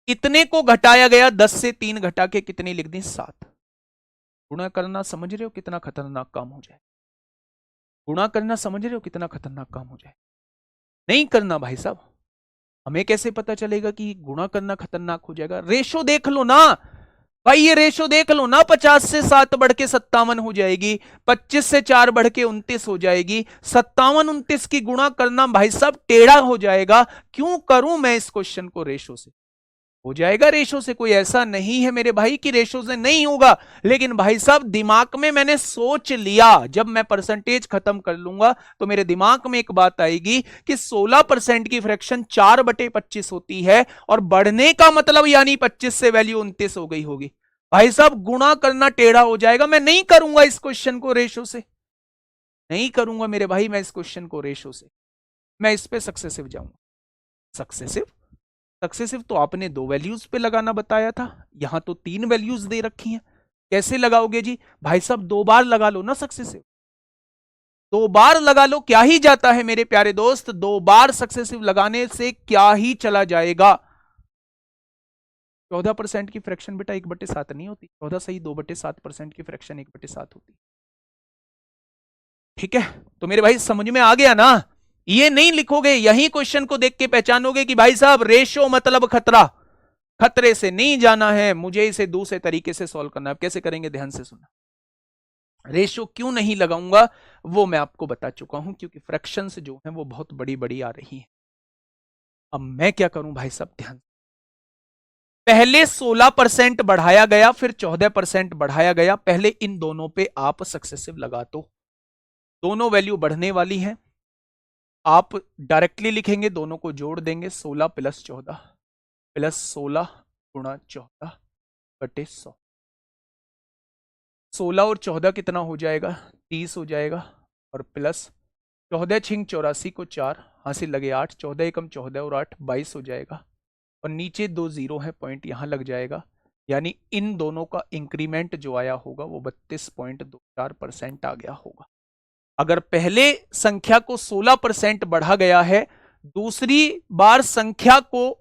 Speaker 1: इतने को घटाया गया, 10 से 3 घटा के कितनी लिख दी? 7। गुणा करना समझ रहे हो कितना खतरनाक काम हो जाए? गुणा करना समझ रहे हो कितना खतरनाक काम हो जाए? नहीं करना भाई साहब। हमें कैसे पता चलेगा कि गुणा करना खतरनाक हो जाएगा? रेशो देख लो ना भाई, ये रेशो देख लो ना, 50 से 7 बढ़ के 57 हो जाएगी, 25 से 4 बढ़ के 29 हो जाएगी, 57 29 की गुणा करना भाई साहब टेढ़ा हो जाएगा। क्यों करूं मैं इस क्वेश्चन को रेशो से? हो जाएगा रेशो से, कोई ऐसा नहीं है मेरे भाई कि रेशो से नहीं होगा, लेकिन भाई साहब दिमाग में मैंने सोच लिया जब मैं परसेंटेज खत्म कर लूंगा तो मेरे दिमाग में एक बात आएगी कि 16% की फ्रैक्शन 4/25 होती है, और बढ़ने का मतलब यानी 25 से वैल्यू 29 हो गई होगी। भाई साहब गुणा करना टेढ़ा हो जाएगा, मैं नहीं करूंगा इस क्वेश्चन को रेशो से, नहीं करूंगा मेरे भाई मैं इस क्वेश्चन को रेशो से। मैं इस पे सक्सेसिव जाऊंगा। सक्सेसिव? सक्सेसिव तो आपने 2 वैल्यूज पे लगाना बताया था, यहां तो 3 वैल्यूज दे रखी हैं। कैसे लगाओगे जी? भाई साहब 2 बार लगा लो ना सक्सेसिव, 2 बार लगा लो, क्या ही जाता है मेरे प्यारे दोस्त, 2 बार सक्सेसिव लगाने से क्या ही चला जाएगा? 14% की फ्रैक्शन बेटा 1/7 नहीं होती, 14 सही 2/7% की फ्रैक्शन 1/7 होती। ठीक है, तो मेरे भाई समझ में आ गया ना? ये नहीं लिखोगे, यही क्वेश्चन को देख के पहचानोगे कि भाई साहब रेशो मतलब खतरा, खतरे से नहीं जाना है, मुझे इसे दूसरे तरीके से सॉल्व करना है। कैसे करेंगे? ध्यान से सुना। रेशो क्यों नहीं लगाऊंगा वो मैं आपको बता चुका हूं, क्योंकि फ्रैक्शंस जो हैं वो बहुत बड़ी बड़ी आ रही हैं। अब मैं क्या करूं भाई साहब, ध्यान। पहले 16% बढ़ाया गया, फिर 14% बढ़ाया गया, पहले इन दोनों पे आप सक्सेसिव लगा दो। दोनों वैल्यू बढ़ने वाली हैं, आप डायरेक्टली लिखेंगे, दोनों को जोड़ देंगे, 16 + 14 + 16 × 14/100। 16 और 14 कितना हो जाएगा? 30 हो जाएगा, और प्लस 14 छिंग 84 को 4 हासिल लगे 8, 14 एकम 14 और 8 22 हो जाएगा, और नीचे 2 जीरो है, पॉइंट यहां लग जाएगा, यानी इन दोनों का इंक्रीमेंट जो आया होगा वो 32.24% आ गया होगा। अगर पहले संख्या को 16% बढ़ा गया है, दूसरी बार संख्या को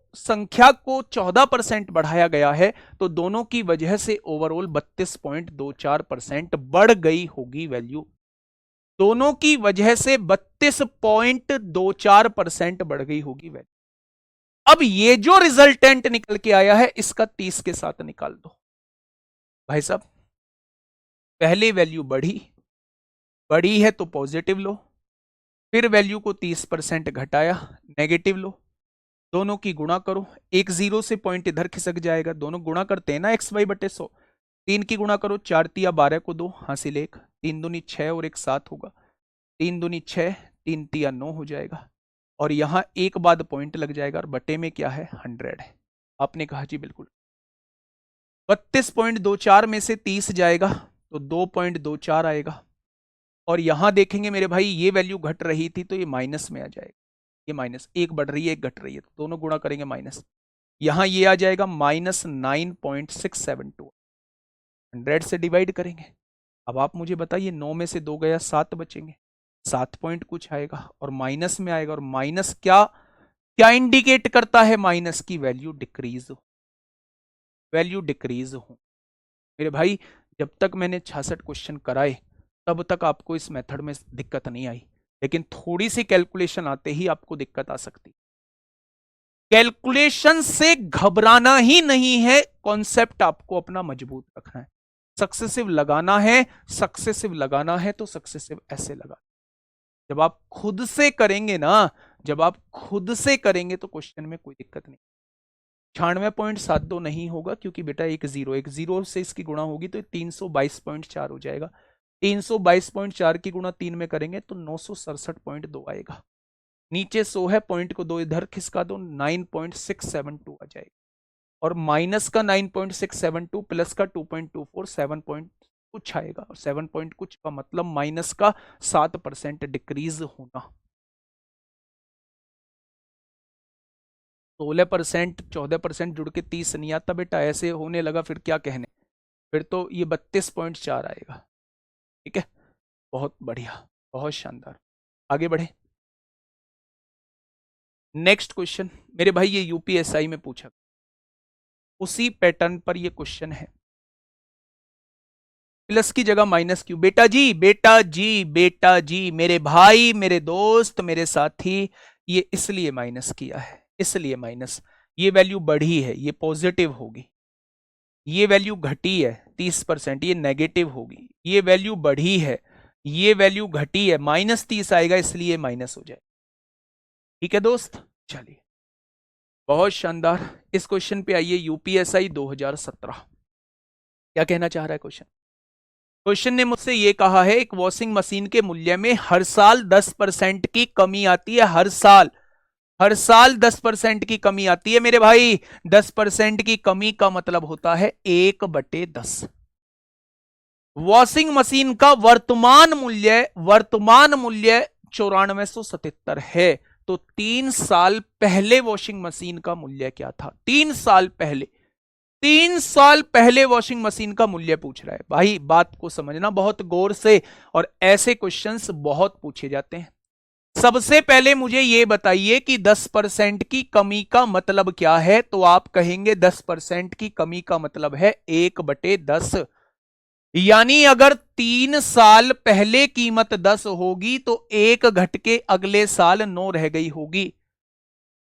Speaker 1: 14% बढ़ाया गया है, तो दोनों की वजह से ओवरऑल 32.24% बढ़ गई होगी वैल्यू। दोनों की वजह से 32.24% बढ़ गई होगी वैल्यू। अब ये जो रिजल्टेंट निकल के आया है इसका 30 के साथ निकाल दो भाई साहब। पहले वैल्यू बढ़ी, बढ़ी है तो पॉजिटिव लो, फिर वैल्यू को 30% घटाया, नेगेटिव लो, दोनों की गुणा करो, एक जीरो से पॉइंट इधर खिसक जाएगा, दोनों गुणा करते हैं ना xy/100। 3 की गुणा करो, 4 तिया 12 को 2 हासिल 1, 3 दूनी 6 और 1 7 होगा, 3 दूनी 6, 3 तिया 9 हो जाएगा, और यहां एक बाद पॉइंट लग जाएगा और बटे में क्या है 100 है। आपने कहा जी बिल्कुल। 32.24 में से 30 जाएगा तो 2.24 आएगा, और यहां देखेंगे मेरे भाई ये वैल्यू घट रही थी तो ये माइनस में आ जाएगा, ये माइनस, एक बढ़ रही है एक घट रही है तो दोनों गुणा करेंगे माइनस, यहां ये आ जाएगा -9.672, 100 से डिवाइड करेंगे। अब आप मुझे बताइए 9 में से 2 गया 7 बचेंगे, 7 पॉइंट कुछ आएगा और माइनस में आएगा, और माइनस क्या क्या इंडिकेट करता है, माइनस की वैल्यू डिक्रीज हो, वैल्यू डिक्रीज हो। मेरे भाई जब तक मैंने 66 क्वेश्चन कराए तब तक आपको इस मेथड में दिक्कत नहीं आई, लेकिन थोड़ी सी कैलकुलेशन आते ही आपको दिक्कत आ सकती। कैलकुलेशन से घबराना ही नहीं है, कॉन्सेप्ट आपको अपना मजबूत रखना है। सक्सेसिव लगाना है, सक्सेसिव लगाना है तो सक्सेसिव ऐसे लगा। जब आप खुद से करेंगे ना, जब आप खुद से करेंगे तो क्वेश्चन में कोई दिक्कत नहीं। 96.72 नहीं होगा क्योंकि बेटा एक जीरो से इसकी गुणा होगी तो 322.4 हो जाएगा, 322.4 की गुणा 3 में करेंगे तो 967.2 आएगा। नीचे 100 है, पॉइंट को 2 इधर खिसका दो, 9.672 आ जाएगा, और माइनस का 9.672 प्लस का 2.24 7 पॉइंट कुछ आएगा, और 7 पॉइंट कुछ का मतलब माइनस का 7% डिक्रीज होना। 16% 14% जुड़ के 30 नहीं आता बेटा, ऐसे होने लगा फिर क्या कहने, फिर तो ये 32.4 आएगा। ठीक है, बहुत बढ़िया, बहुत शानदार, आगे बढ़े। नेक्स्ट क्वेश्चन मेरे भाई ये यूपीएसआई में पूछा, उसी पैटर्न पर ये क्वेश्चन है, प्लस की जगह माइनस क्यों बेटा जी, बेटा जी, बेटा जी, मेरे भाई, मेरे दोस्त, मेरे साथी, ये इसलिए माइनस किया है, इसलिए माइनस, ये वैल्यू बढ़ी है ये पॉजिटिव होगी, ये वैल्यू घटी है 30% ये नेगेटिव होगी, ये वैल्यू बढ़ी है, ये वैल्यू घटी है -30 आएगा इसलिए माइनस हो जाए। ठीक है दोस्त, चलिए बहुत शानदार। इस क्वेश्चन पे आइए, यूपीएसआई 2017 क्या कहना चाह रहा है क्वेश्चन। क्वेश्चन ने मुझसे ये कहा है एक वॉशिंग मशीन के मूल्य में हर साल 10% की कमी आती है, हर साल, हर साल 10% की कमी आती है मेरे भाई। 10% की कमी का मतलब होता है 1/10। वॉशिंग मशीन का वर्तमान मूल्य 9477 है, तो 3 साल पहले वॉशिंग मशीन का मूल्य क्या था, 3 साल पहले, 3 साल पहले वॉशिंग मशीन का मूल्य पूछ रहा है। भाई बात को समझना बहुत गौर से, और ऐसे क्वेश्चंस बहुत पूछे जाते हैं। सबसे पहले मुझे यह बताइए कि 10% की कमी का मतलब क्या है, तो आप कहेंगे 10% की कमी का मतलब है 1/10, यानी अगर 3 साल पहले कीमत 10 होगी तो 1 घट के अगले साल 9 रह गई होगी।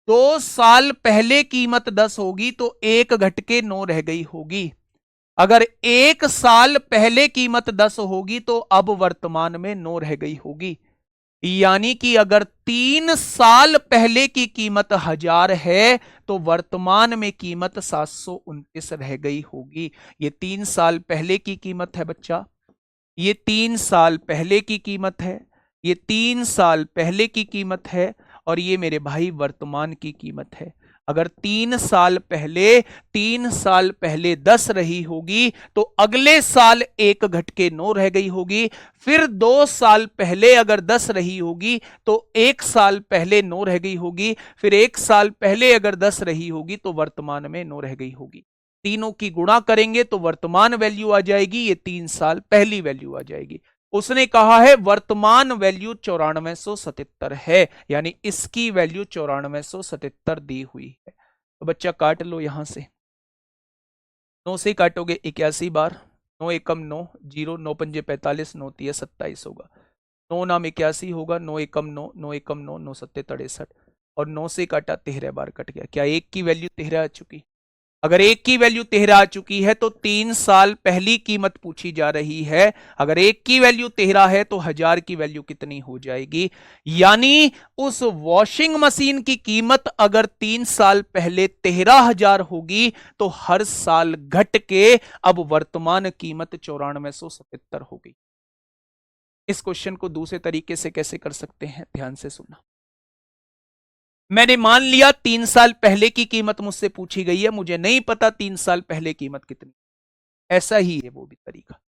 Speaker 1: 2 साल पहले कीमत 10 होगी तो 1 घट के 9 रह गई होगी। अगर 1 साल पहले कीमत 10 होगी तो अब वर्तमान में 9 रह गई होगी। यानी कि अगर 3 साल पहले की कीमत 1000 है तो वर्तमान में कीमत 729 रह गई होगी। ये 3 साल पहले की कीमत है बच्चा, ये 3 साल पहले की कीमत है, ये 3 साल पहले की कीमत है, और ये मेरे भाई वर्तमान की कीमत है। अगर 3 साल पहले 10 रही होगी तो अगले साल 1 घट के 9 रह गई होगी। फिर 2 साल पहले अगर 10 रही होगी तो 1 साल पहले 9 रह गई होगी। फिर 1 साल पहले अगर 10 रही होगी तो वर्तमान में 9 रह गई होगी। तीनों की गुणा करेंगे तो वर्तमान वैल्यू आ जाएगी, ये 3 साल पहली वैल्यू आ जाएगी। उसने कहा है वर्तमान वैल्यू 9477 है, यानी इसकी वैल्यू 9477 दी हुई है। तो बच्चा काट लो यहां से, 9 से काटोगे 81 बार, 9 एकम 9, 0, 9 पंजे 45, 9 तिया 27 होगा। 9 नाम 81 होगा, 9 एकम 9, 9 एकम 9, 9 सत्ते 63, और 9 से काटा 13 बार कट गया। क्या एक की वैल्यू 13 आ चुकी? अगर एक की वैल्यू 13 आ चुकी है तो 3 साल पहली कीमत पूछी जा रही है। अगर एक की वैल्यू 13 है तो 1000 की वैल्यू कितनी हो जाएगी? यानी उस वॉशिंग मशीन की कीमत अगर 3 साल पहले 13,000 होगी तो हर साल घट के अब वर्तमान कीमत 9477 होगी। इस क्वेश्चन को दूसरे तरीके से कैसे कर सकते हैं, ध्यान से सुनना। मैंने मान लिया 3 साल पहले की कीमत मुझसे पूछी गई है, मुझे नहीं पता 3 साल पहले कीमत कितनी। ऐसा ही है वो भी तरीका।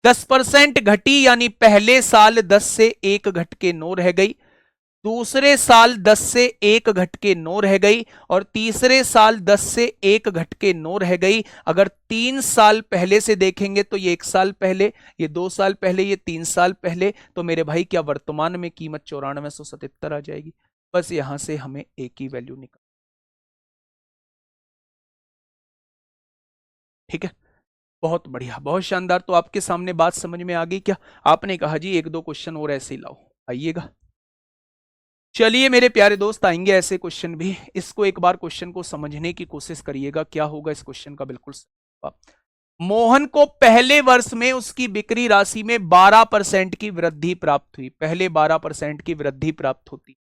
Speaker 1: 10% घटी, यानी पहले साल 10 से 1 घट के 9 रह गई, दूसरे साल 10 से 1 घट के 9 रह गई, और तीसरे साल 10 से 1 घट के 9 रह गई। अगर 3 साल पहले से देखेंगे तो ये 1 साल पहले, ये 2 साल पहले, ये 3 साल पहले, तो मेरे भाई क्या वर्तमान में कीमत 9477 आ जाएगी। बस यहां से हमें ए की वैल्यू निकाल, ठीक है। बहुत बढ़िया, बहुत शानदार। तो आपके सामने बात समझ में आ गई क्या? आपने कहा जी एक दो क्वेश्चन और ऐसे ही लाओ, आइएगा। चलिए मेरे प्यारे दोस्त, आएंगे ऐसे क्वेश्चन भी। इसको एक बार क्वेश्चन को समझने की कोशिश करिएगा, क्या होगा इस क्वेश्चन का बिल्कुल। मोहन को पहले वर्ष में उसकी बिक्री राशि में 12% की वृद्धि प्राप्त हुई। पहले 12% की वृद्धि प्राप्त होती,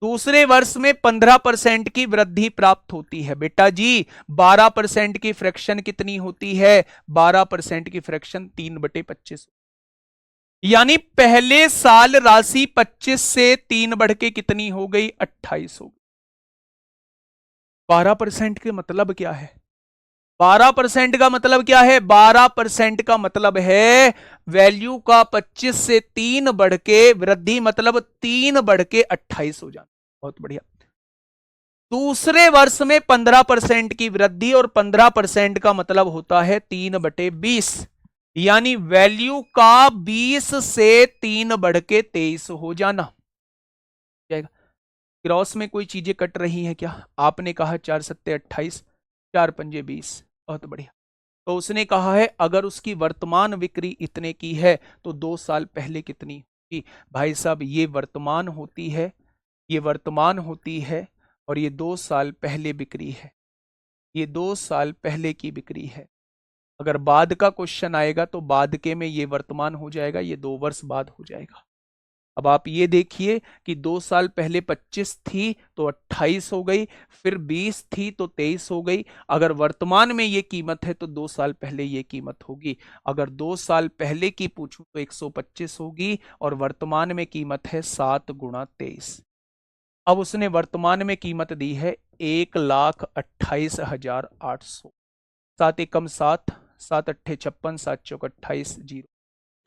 Speaker 1: दूसरे वर्ष में 15% की वृद्धि प्राप्त होती है। बेटा जी 12% की फ्रैक्शन कितनी होती है? 12% की फ्रैक्शन 3/25। यानी पहले साल राशि 25 से 3 बढ़ के कितनी हो गई? 28 हो गई। 12% के मतलब क्या है? 12% का मतलब क्या है? 12% का मतलब है वैल्यू का 25 से 3 बढ़ के वृद्धि, मतलब 3 बढ़ के 28 हो जाना। बहुत बढ़िया। दूसरे वर्ष में 15% की वृद्धि, और 15% का मतलब होता है 3/20, यानी वैल्यू का 20 से 3 बढ़ के 23 हो जाना। क्रॉस में कोई चीजें कट रही हैं क्या? आपने कहा 4 सत्ते 28, 4 पंजे 20। बहुत बढ़िया। तो उसने कहा है अगर उसकी वर्तमान बिक्री इतने की है तो 2 साल पहले कितनी थी? भाई साहब ये वर्तमान होती है, ये वर्तमान होती है, और ये 2 साल पहले बिक्री है, ये 2 साल पहले की बिक्री है। अगर बाद का क्वेश्चन आएगा तो बाद के में ये वर्तमान हो जाएगा, ये 2 वर्ष बाद हो जाएगा। अब आप ये देखिए कि 2 साल पहले 25 थी तो 28 हो गई, फिर 20 थी तो 23 हो गई। अगर वर्तमान में ये कीमत है तो 2 साल पहले ये कीमत होगी। अगर 2 साल पहले की पूछूं तो 125 होगी, और वर्तमान में कीमत है 7 गुणा 23। अब उसने वर्तमान में कीमत दी है 1,28,800। 7 एकम 7, 7 अट्ठे 56, 7 चौक 28, 0,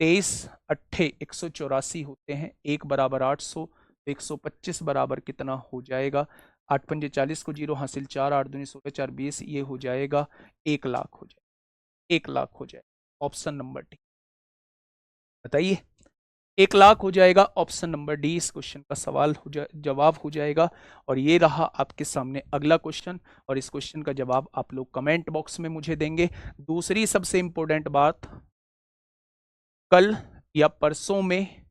Speaker 1: 23 अट्ठे 184 होते हैं, 1 बराबर 800, 125 बराबर कितना हो जाएगा? 8 पंजे 40 को 0 हासिल 4, 8 दूनी 16, 4 20, ये हो जाएगा 1 लाख हो जाएगा, 1 लाख हो जाएगा। ऑप्शन नंबर डी, बताइए। 1 लाख हो जाएगा, ऑप्शन नंबर डी इस क्वेश्चन का सवाल जवाब हो जाएगा। और ये रहा आपके सामने अगला क्वेश्चन, और इस क्वेश्चन का जवाब आप लोग कमेंट बॉक्स में मुझे देंगे। दूसरी सबसे इंपॉर्टेंट बात, कल या परसों में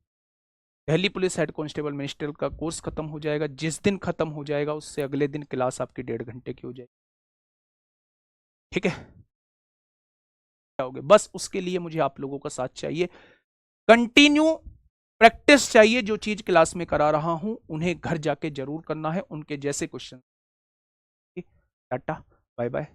Speaker 1: Delhi police head constable ministerial का कोर्स खत्म हो जाएगा। जिस दिन खत्म हो जाएगा उससे अगले दिन क्लास आपकी 1.5 घंटे की हो जाएगी, ठीक है। बस उसके लिए मुझे आप लोगों का साथ चाहिए, कंटिन्यू प्रैक्टिस चाहिए। जो चीज क्लास में करा रहा हूं उन्हें घर जाके जरूर करना है, उनके जैसे क्वेश्चन। Tata, bye bye.